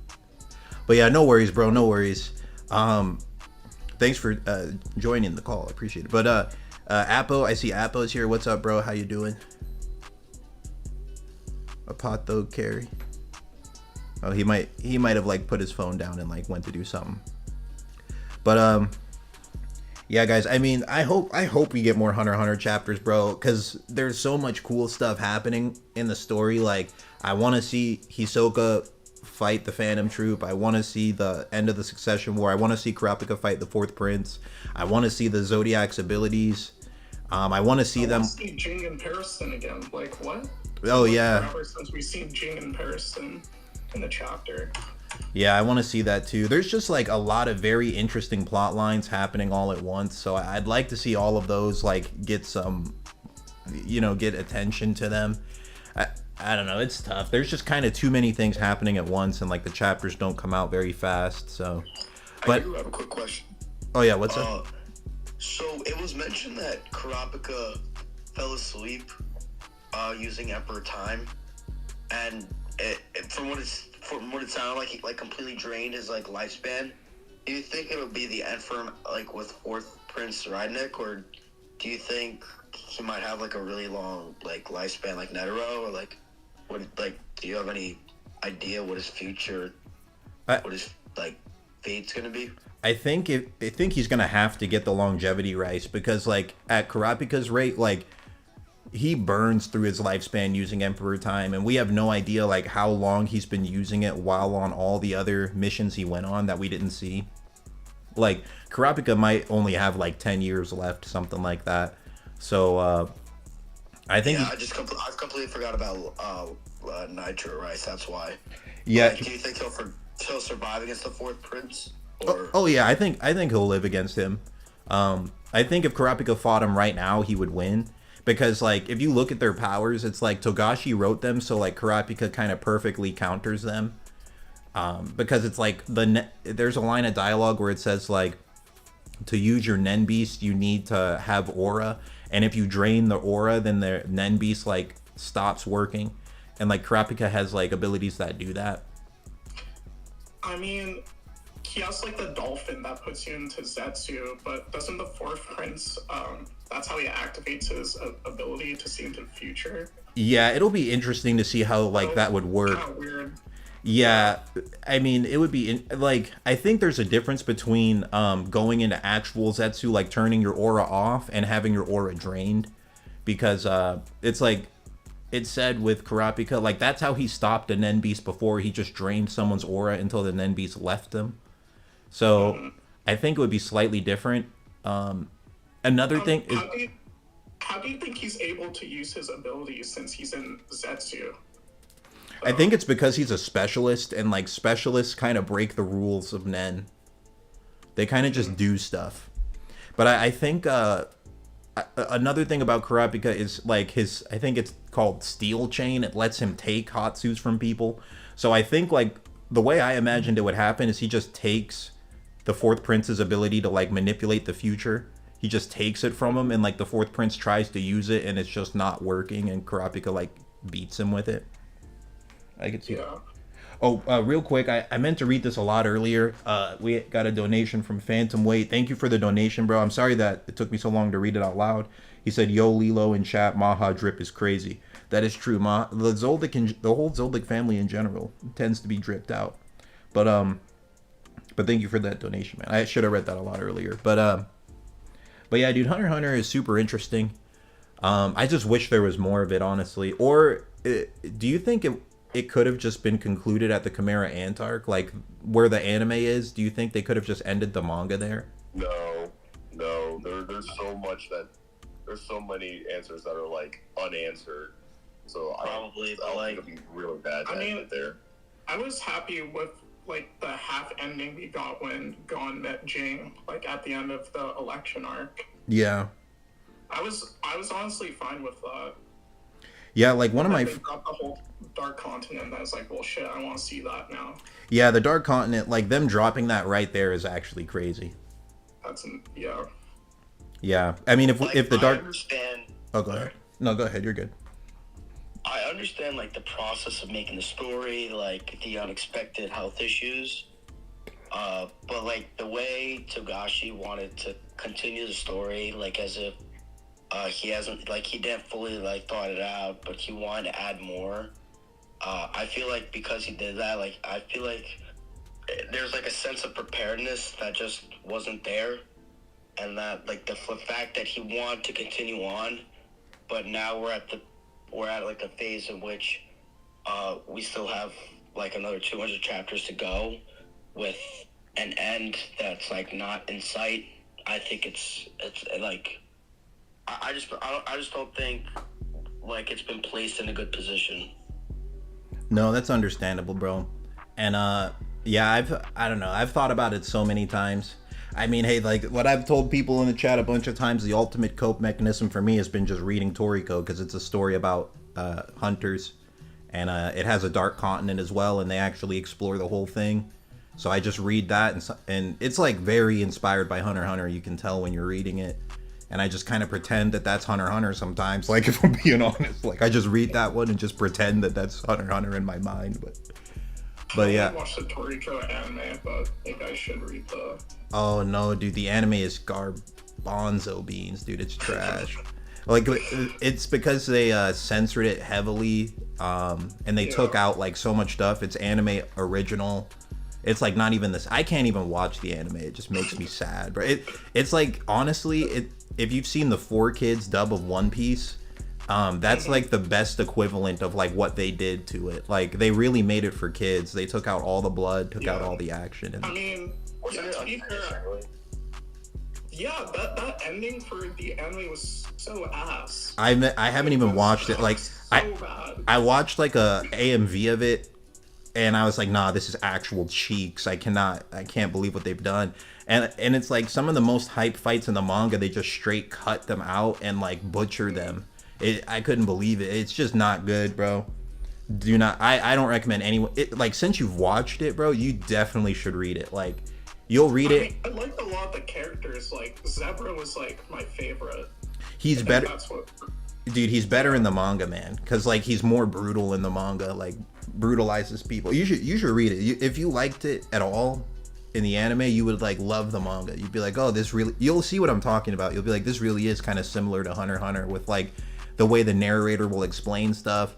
But yeah, no worries, bro. No worries. Thanks for joining the call. I appreciate it. But Appo, I see Appo's here. What's up, bro? How you doing? Apatho carry. Oh, he might have like put his phone down and like went to do something. But yeah, guys. I mean, I hope we get more Hunter x Hunter chapters, bro, because there's so much cool stuff happening in the story. Like, I want to see Hisoka fight the Phantom Troop. I want to see the end of the Succession War. I want to see Kurapika fight the Fourth Prince. I want to see the Zodiac's abilities. I want to see them. See Ging in Pariston again. Like what? Oh yeah. Forever since we've seen Ging in Pariston in the chapter. Yeah, I want to see that too. There's just like a lot of very interesting plot lines happening all at once. So I'd like to see all of those like get some, get attention to them. I don't know. It's tough. There's just kind of too many things happening at once, and like the chapters don't come out very fast. So, I do have a quick question. Oh yeah, what's up? So it was mentioned that Kurapika fell asleep using Emperor Time, and from what it sounded like, completely drained his like lifespan. Do you think it'll be the end for him, like with Fourth prince Rydnik, or do you think he might have like a really long like lifespan like Netero, or like what, like, do you have any idea what his future, what his like fate's gonna be? I think he's gonna have to get the longevity rice, because like at Kurapika's rate, like he burns through his lifespan using Emperor Time, and we have no idea like how long he's been using it while on all the other missions he went on that we didn't see. Like Kurapika might only have like 10 years left, something like that. So I think I completely forgot about Nitro Rice. That's why. Yeah. Like, do you think he'll survive against the fourth prince? Or... Oh yeah, I think he'll live against him. I think if Kurapika fought him right now, he would win. Because like if you look at their powers, it's like Togashi wrote them, so like Kurapika kind of perfectly counters them. Because it's like there's a line of dialogue where it says like, to use your Nen Beast, you need to have aura, and if you drain the aura, then the Nen Beast like stops working, and like Kurapika has like abilities that do that. I mean, he has like the dolphin that puts you into Zetsu, but doesn't the fourth prince, that's how he activates his ability to see into the future? Yeah, it'll be interesting to see how like that would work. Kind of weird. Yeah, I mean, it would be like, I think there's a difference between going into actual Zetsu, like turning your aura off, and having your aura drained, because it's like it said with Kurapika, like that's how he stopped a Nen Beast before. He just drained someone's aura until the Nen Beast left them. So I think it would be slightly different. Another thing is, how do you think he's able to use his abilities since he's in Zetsu? I think it's because he's a specialist, and like specialists kind of break the rules of Nen. They kind of just do stuff. But I think another thing about Kurapika is like his, I think it's called Steel Chain. It lets him take Hatsus from people. So I think like the way I imagined it would happen is he just takes the fourth prince's ability to like manipulate the future. He just takes it from him, and like the fourth prince tries to use it, and it's just not working, and Kurapika like beats him with it. I could see that. Oh, real quick, I meant to read this a lot earlier. We got a donation from Phantom Wait. Thank you for the donation, bro. I'm sorry that it took me so long to read it out loud. He said, "Yo, Lilo in chat, Maha drip is crazy." That is true. The Zoldyck the whole Zoldyck family in general tends to be dripped out. But thank you for that donation, man. I should have read that a lot earlier. But yeah, dude, Hunter x Hunter is super interesting. I just wish there was more of it, honestly. Or do you think it could have just been concluded at the Chimera Ant arc, like where the anime is? Do you think they could have just ended the manga there? No. There's so many answers that are like unanswered. So Probably, I think it'd be really bad to end it there. I was happy with like the half ending we got when Gon met Ging, like at the end of the election arc. Yeah. I was honestly fine with that. Yeah, like one of my... They got the whole Dark Continent. I was like, well, shit, I want to see that now. Yeah, the Dark Continent, like them dropping that right there is actually crazy. Yeah. Yeah, I mean, if the Dark... I understand... Oh, go ahead. No, go ahead, you're good. I understand, like, the process of making the story, like, the unexpected health issues. But, like, the way Togashi wanted to continue the story, like, as if he hasn't, like, he didn't fully, like, thought it out, but he wanted to add more. I feel like because he did that, like, I feel like there's, like, a sense of preparedness that just wasn't there. And that, like, the fact that he wanted to continue on, but now we're at like a phase in which we still have like another 200 chapters to go with an end that's like not in sight. I think it's like I just don't think like it's been placed in a good position. No, that's understandable, bro. And yeah, I've thought about it so many times. I mean, hey, like what I've told people in the chat a bunch of times, the ultimate cope mechanism for me has been just reading Toriko, because it's a story about hunters, and it has a dark continent as well, and they actually explore the whole thing. So I just read that, and it's like very inspired by Hunter x Hunter. You can tell when you're reading it, and I just kind of pretend that that's Hunter x Hunter sometimes. Like if I'm being honest, like I just read that one and just pretend that that's Hunter x Hunter in my mind, But yeah. I watched the Toriko anime, but I think I should read the... Oh no, dude, the anime is garb. bonzo beans, dude. It's trash. Like, it's because they censored it heavily, and they took out like so much stuff. It's anime original. It's like not even this. I can't even watch the anime. It just makes me sad, bro. It's like, honestly, if you've seen the 4Kids dub of One Piece, that's like the best equivalent of like what they did to it. Like, they really made it for kids. They took out all the blood, took out all the action. And I mean, to be fair, yeah, that ending for the anime was so ass. I haven't even watched it. Like, bad. I watched like a AMV of it, and I was like, nah, this is actual cheeks. I can't believe what they've done. And it's like some of the most hype fights in the manga, they just straight cut them out and like butcher them. I couldn't believe it. It's just not good, bro. Do not. I don't recommend anyone. Like, since you've watched it, bro, you definitely should read it. Like, you'll read it. I liked a lot of the characters. Like, Zebra was like my favorite. He's better. Dude, he's better in the manga, man. Because like, he's more brutal in the manga. Like, brutalizes people. You should read it. If you liked it at all in the anime, you would like love the manga. You'd be like, oh, this really. You'll see what I'm talking about. You'll be like, this really is kind of similar to Hunter x Hunter with like the way the narrator will explain stuff.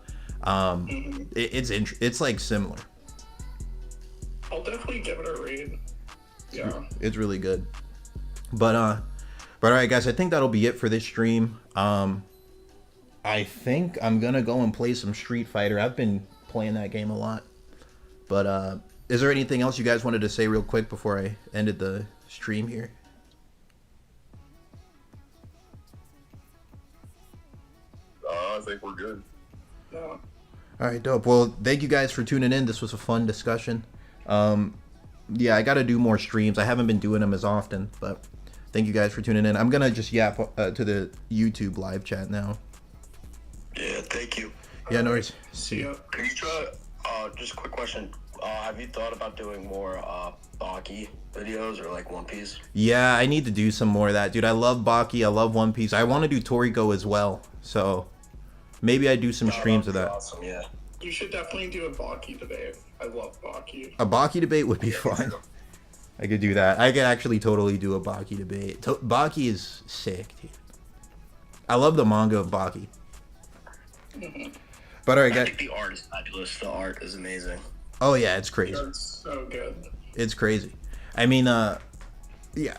It's like similar. I'll definitely give it a read. Yeah, it's really good. But all right, guys, I think that'll be it for this stream. I think I'm gonna go and play some Street Fighter. I've been playing that game a lot. But is there anything else you guys wanted to say real quick before I ended the stream here? I think we're good. Yeah. All right, dope. Well, thank you guys for tuning in. This was a fun discussion. Yeah, I got to do more streams. I haven't been doing them as often, but thank you guys for tuning in. I'm going to just yap to the YouTube live chat now. Yeah, thank you. Yeah, no worries. See ya. Can you try, just a quick question. Have you thought about doing more Baki videos or like One Piece? Yeah, I need to do some more of that, dude. I love Baki. I love One Piece. I want to do Toriko as well. So maybe I do some streams of that. Awesome, yeah. You should definitely do a Baki debate. I love Baki. A Baki debate would be fun. I could do that. I could actually totally do a Baki debate. Baki is sick, dude. I love the manga of Baki. But all right, guys. I think the art is fabulous. The art is amazing. Oh yeah, it's crazy. It's so good. It's crazy. I mean, yeah,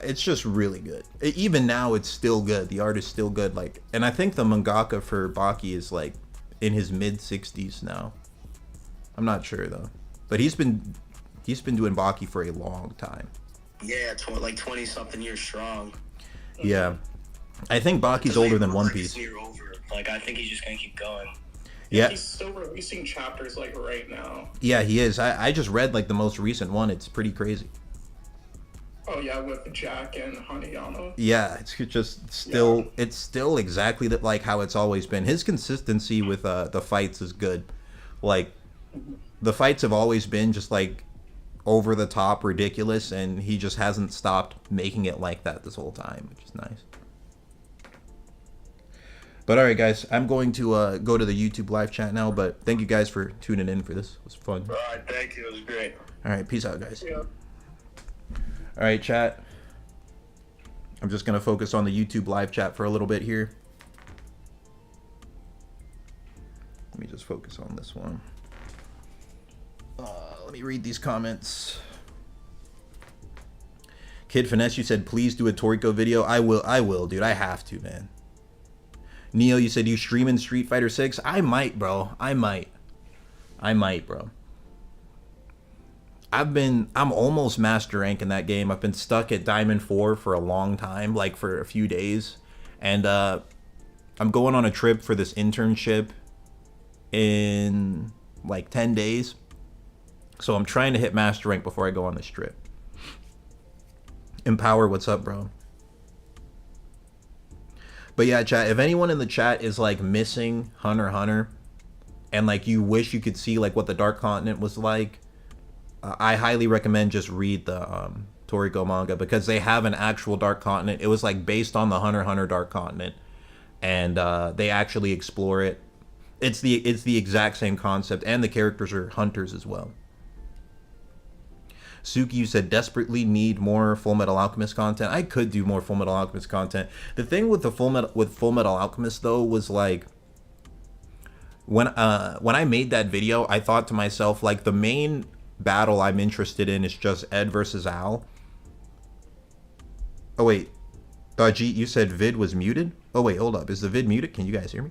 it's just really good. Even now, it's still good. The art is still good. Like, and I think the mangaka for Baki is like in his mid-60s now. I'm not sure though, but he's been doing Baki for a long time. Yeah, like 20-something years strong. Yeah, I think Baki's older than One Piece. Over. Like, I think he's just gonna keep going. Yeah, he's still releasing chapters like right now. Yeah, he is. I just read like the most recent one. It's pretty crazy. Oh yeah, with Jack and Hanayama. Yeah, it's just still, yeah. It's still exactly like how it's always been. His consistency with the fights is good. Like, the fights have always been just like over the top ridiculous, and he just hasn't stopped making it like that this whole time, which is nice. But all right, guys, I'm going to go to the YouTube live chat now, but thank you guys for tuning in for this. It was fun. All right, thank you. It was great. All right, peace out, guys. Yeah. All right, chat. I'm just going to focus on the YouTube live chat for a little bit here. Let me just focus on this one. Let me read these comments. Kid Finesse, you said, please do a Toriko video. I will, dude. I have to, man. Neo, you said you streaming Street Fighter 6? I might, bro. I might, bro. I'm almost master rank in that game. I've been stuck at Diamond 4 for a long time, like for a few days. And I'm going on a trip for this internship in like 10 days. So I'm trying to hit master rank before I go on this trip. Empower, what's up, bro? But yeah, chat, if anyone in the chat is like missing Hunter x Hunter and like you wish you could see like what the Dark Continent was like, I highly recommend just read the Toriko manga, because they have an actual Dark Continent. It was like based on the Hunter x Hunter Dark Continent, and they actually explore it. It's the exact same concept, and the characters are hunters as well. Suki, you said desperately need more Full Metal Alchemist content. I could do more Full Metal Alchemist content. The thing with the Full Metal Alchemist though was like when I made that video, I thought to myself like the main battle I'm interested in is just Ed versus Al. Oh wait, Dajit, you said vid was muted? Oh wait, hold up. Is the vid muted? Can you guys hear me?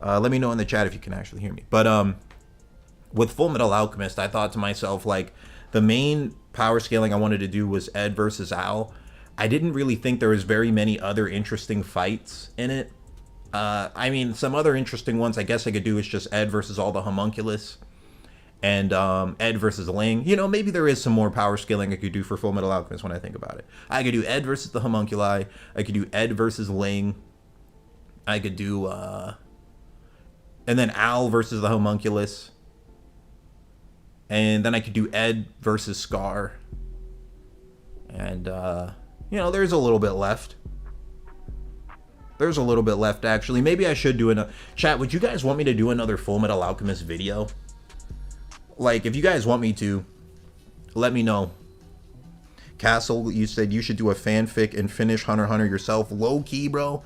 Let me know in the chat if you can actually hear me. But with Full Metal Alchemist, I thought to myself like the main power scaling I wanted to do was Ed versus Al. I didn't really think there was very many other interesting fights in it. I mean, some other interesting ones I guess I could do is just Ed versus all the homunculus. And Ed versus Ling. You know, maybe there is some more power scaling I could do for Full Metal Alchemist when I think about it. I could do Ed versus the homunculi. I could do Ed versus Ling. I could do, and then Al versus the homunculus. And then I could do Ed versus Scar. And, you know, there's a little bit left. There's a little bit left, actually. Maybe I should do another... Chat, would you guys want me to do another Full Metal Alchemist video? Like, if you guys want me to, let me know. Castle, you said you should do a fanfic and finish Hunter x Hunter yourself. Low key, bro.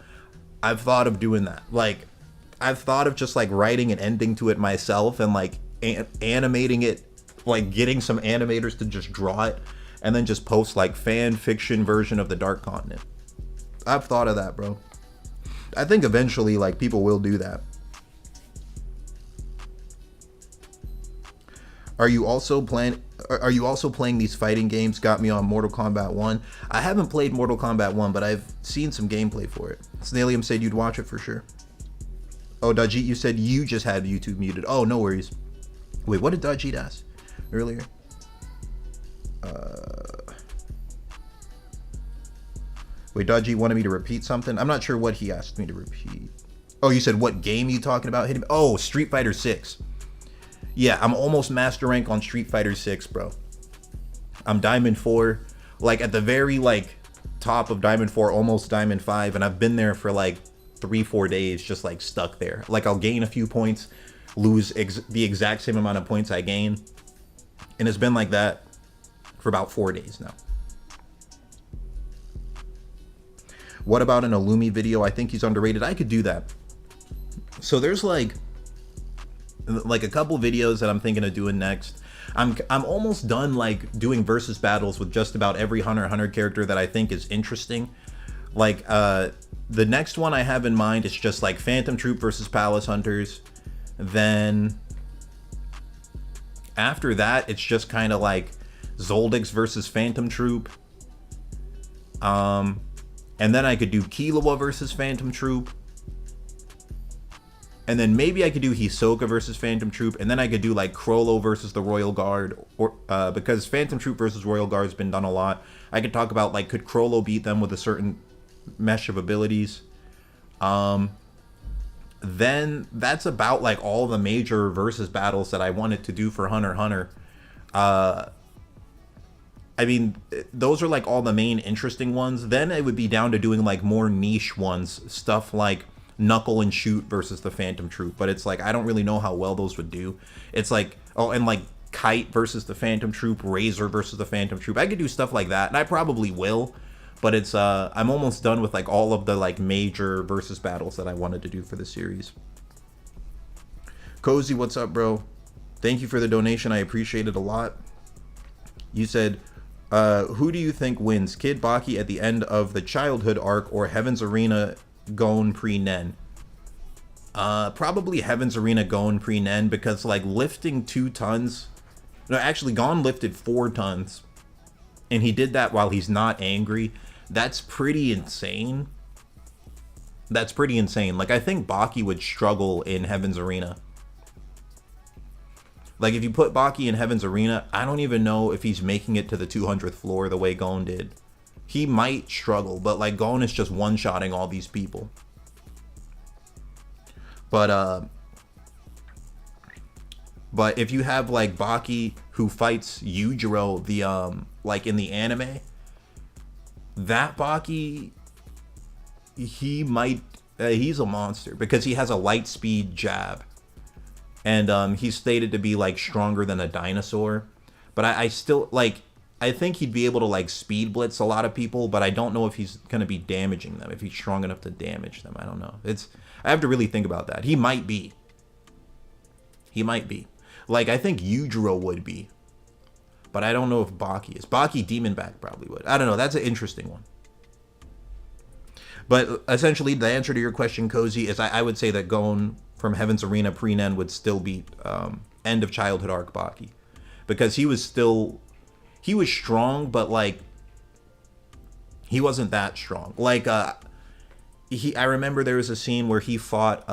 I've thought of doing that. Like, I've thought of just, like, writing an ending to it myself and, like, animating it. Like, getting some animators to just draw it. And then just post, like, fan fiction version of the Dark Continent. I've thought of that, bro. I think eventually, like, people will do that. Are you also playing these fighting games? Got me on Mortal Kombat 1. I haven't played Mortal Kombat 1, but I've seen some gameplay for it. Snailium said you'd watch it for sure. Oh, Dajit, you said you just had YouTube muted. Oh, no worries. Wait, what did Dajit ask earlier? Wait, Dajit wanted me to repeat something? I'm not sure what he asked me to repeat. Oh, you said what game you talking about? Oh, Street Fighter 6. Yeah, I'm almost master rank on Street Fighter 6, bro. I'm Diamond 4, like at the very like top of Diamond 4, almost Diamond 5, and I've been there for like 3-4 days, just like stuck there. Like I'll gain a few points, lose the exact same amount of points I gain, and it's been like that for about 4 days now. What about an Illumi video? I think he's underrated. I could do that. So there's like a couple videos that I'm thinking of doing next. I'm almost done like doing versus battles with just about every Hunter x Hunter character that I think is interesting. Like the next one I have in mind is just like Phantom Troop versus Palace Hunters. Then after that, it's just kind of like Zoldycks versus Phantom Troop. And then I could do Killua versus Phantom Troop. And then maybe I could do Hisoka versus Phantom Troop, and then I could do like Crollo versus the Royal Guard, or because Phantom Troop versus Royal Guard has been done a lot. I could talk about like, could Crollo beat them with a certain mesh of abilities? Then that's about like all the major versus battles that I wanted to do for Hunter x Hunter. I mean, those are like all the main interesting ones. Then it would be down to doing like more niche ones, stuff like Knuckle and Shoot versus the Phantom Troop, but it's like I don't really know how well those would do. It's like, oh, and like Kite versus the Phantom Troop, Razor versus the Phantom Troop. I could do stuff like that, and I probably will, but it's I'm almost done with like all of the like major versus battles that I wanted to do for the series. Cozy, what's up, bro? Thank you for the donation. I appreciate it a lot. You said, who do you think wins, Kid Baki at the end of the childhood arc or Heaven's Arena Gon pre-Nen? Probably Heaven's Arena Gon pre-Nen, because like lifting 2 tons, no, actually Gon lifted 4 tons, and he did that while he's not angry. That's pretty insane. That's pretty insane. Like I think Baki would struggle in Heaven's Arena. Like if you put Baki in Heaven's Arena, I don't even know if he's making it to the 200th floor the way Gon did. He might struggle, but like Gon is just one-shotting all these people. But if you have like Baki who fights Yujiro, the like in the anime, that Baki, he might he's a monster because he has a light speed jab, and he's stated to be like stronger than a dinosaur. But I still like, I think he'd be able to like speed blitz a lot of people, but I don't know if he's gonna be damaging them, if he's strong enough to damage them. I don't know. I have to really think about that. He might be. He might be. Like, I think Yujiro would be. But I don't know if Baki is. Baki Demonback probably would. I don't know. That's an interesting one. But essentially, the answer to your question, Cozy, is I would say that Gon from Heaven's Arena pre-Nen would still be end of childhood arc Baki. Because he was strong, but like, he wasn't that strong. Like, I remember there was a scene where he fought,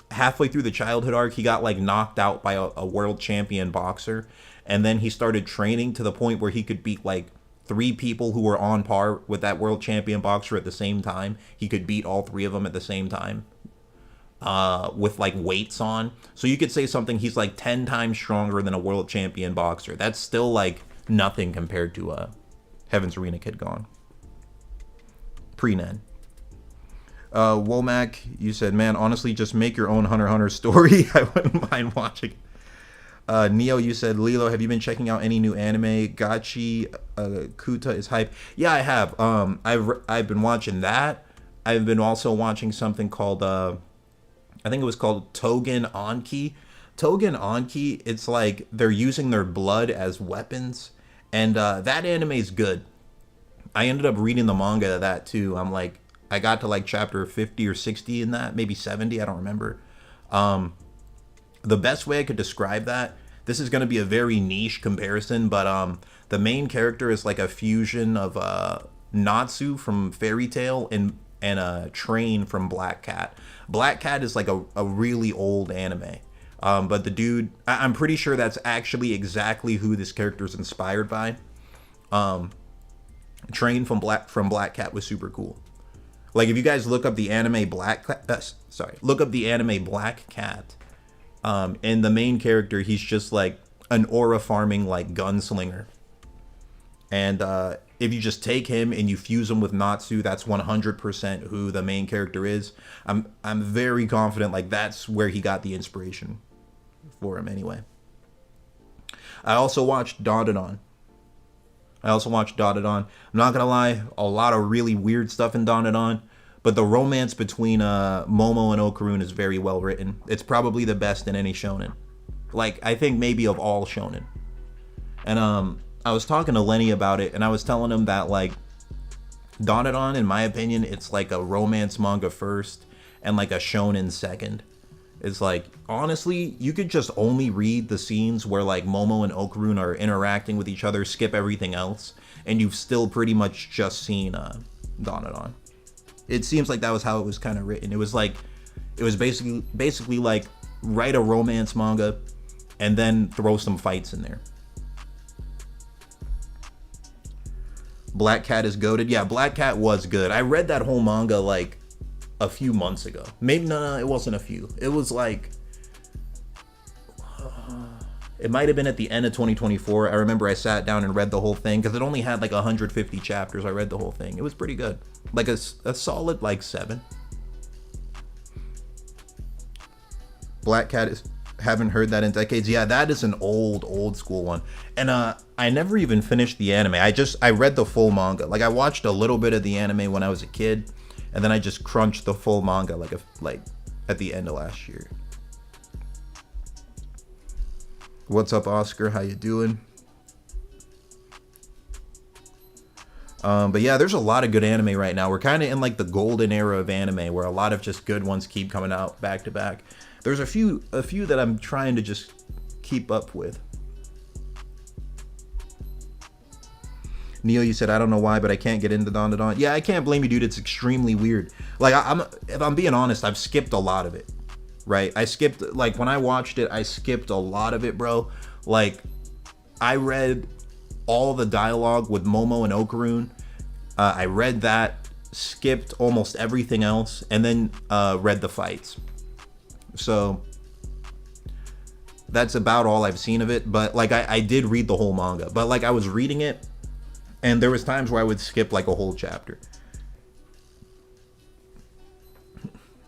halfway through the childhood arc, he got like knocked out by a world champion boxer. And then he started training to the point where he could beat like 3 people who were on par with that world champion boxer at the same time. He could beat all 3 of them at the same time. With like weights on. So you could say something, he's like 10 times stronger than a world champion boxer. That's still like nothing compared to Heaven's Arena Kid Gon. Pre-Nen. Womack, you said, man, honestly, just make your own Hunter x Hunter story. I wouldn't mind watching. Neo, you said, Lilo, have you been checking out any new anime? Gachi Kuta is hype. Yeah, I have. I've been watching that. I've been also watching something called I think it was called Togen Anki. Togen Anki, it's like they're using their blood as weapons, and that anime is good. I ended up reading the manga of that too. I got to like chapter 50 or 60 in that, maybe 70, I don't remember. The best way I could describe that, this is going to be a very niche comparison, but the main character is like a fusion of Natsu from Fairy Tail and Train from Black Cat. Black Cat is like a really old anime. But the dude, I'm pretty sure that's actually exactly who this character is inspired by. Train from Black Cat was super cool. Like, if you guys look up the anime Black Cat, and the main character, he's just like an aura farming like gunslinger. And if you just take him and you fuse him with Natsu, that's 100% who the main character is. I'm very confident like that's where he got the inspiration for him anyway. I also watched Dandadan. I'm not gonna lie, a lot of really weird stuff in Dandadan, but the romance between Momo and Okarun is very well written. It's probably the best in any shonen. Like, I think maybe of all shonen. And I was talking to Lenny about it, and I was telling him that like Dandadan, in my opinion, it's like a romance manga first and like a shonen second. It's like, honestly, you could just only read the scenes where like Momo and Okarun are interacting with each other, skip everything else, and you've still pretty much just seen Dandadan. It seems like that was how it was kind of written. It was basically like write a romance manga and then throw some fights in there. Black Cat is goated. Yeah, Black Cat was good. I read that whole manga like a few months ago. Maybe no, it wasn't a few. It was like it might have been at the end of 2024. I remember I sat down and read the whole thing because it only had like 150 chapters. I read the whole thing. It was pretty good. Like a solid like 7. Black Cat is haven't heard that in decades. Yeah, that is an old school one. And I never even finished the anime. I read the full manga. Like, I watched a little bit of the anime when I was a kid, and then I just crunched the full manga like at the end of last year. What's up, Oscar? How you doing? But yeah, there's a lot of good anime right now. We're kind of in like the golden era of anime where a lot of just good ones keep coming out back to back. There's a few that I'm trying to just keep up with. Neil, you said, I don't know why, but I can't get into Dandadan. Yeah, I can't blame you, dude. It's extremely weird. Like, if I'm being honest, I've skipped a lot of it, right? I skipped, like, when I watched it, I skipped a lot of it, bro. Like, I read all the dialogue with Momo and Okarun. I read that, skipped almost everything else, and then read the fights. So that's about all I've seen of it. But like, I did read the whole manga, but like, I was reading it and there was times where I would skip like a whole chapter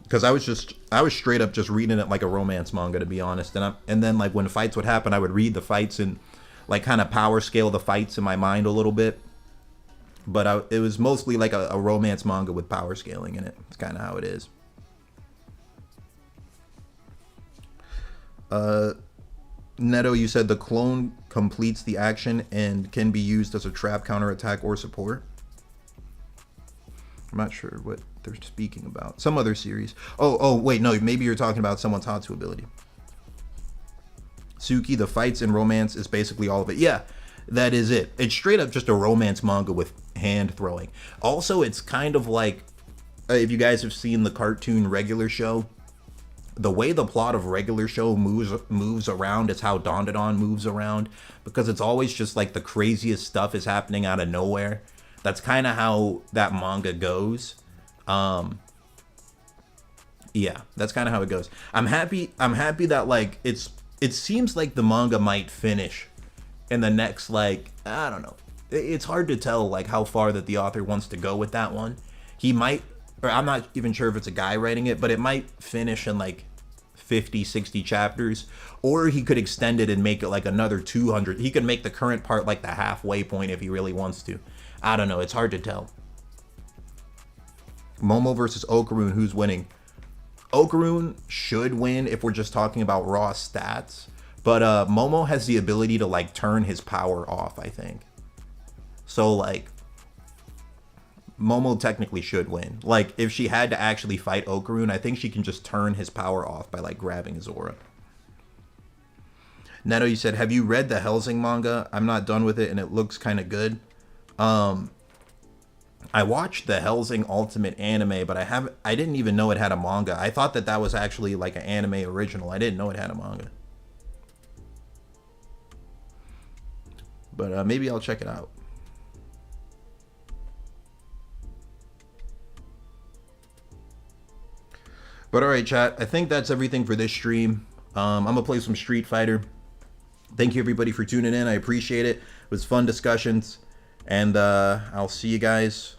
because I was straight up just reading it like a romance manga, to be honest. And then like when fights would happen, I would read the fights and like kind of power scale the fights in my mind a little bit. But it was mostly like a romance manga with power scaling in it. It's kind of how it is. Neto, you said the clone completes the action and can be used as a trap, counterattack, or support. I'm not sure what they're speaking about. Some other series. Oh, wait, no, maybe you're talking about someone's Hatsu ability. Suki, the fights and romance is basically all of it. Yeah, that is it. It's straight up just a romance manga with hand throwing. Also, it's kind of like, if you guys have seen the cartoon Regular Show, the way the plot of Regular Show moves around is how Dandadan moves around, because it's always just like the craziest stuff is happening out of nowhere. That's kind of how that manga goes. Yeah, that's kind of how it goes. I'm happy that like it seems like the manga might finish in the next, like, I don't know. It's hard to tell like how far that the author wants to go with that one. He might, or I'm not even sure if it's a guy writing it, but it might finish in like 50, 60 chapters, or he could extend it and make it like another 200. He could make the current part like the halfway point if he really wants to. I don't know. It's hard to tell. Momo versus Okaroon, who's winning? Okaroon should win if we're just talking about raw stats, but Momo has the ability to like turn his power off, I think. So like Momo technically should win. Like if she had to actually fight Okaroon, I think she can just turn his power off by like grabbing his aura. Neto, you said, have you read the Hellsing manga? I'm not done with it and it looks kind of good. I watched the Hellsing Ultimate anime, but I didn't even know it had a manga. I thought that was actually like an anime original. I didn't know it had a manga. But maybe I'll check it out. But alright, chat, I think that's everything for this stream. I'm gonna play some Street Fighter. Thank you everybody for tuning in. I appreciate it. It was fun discussions. And I'll see you guys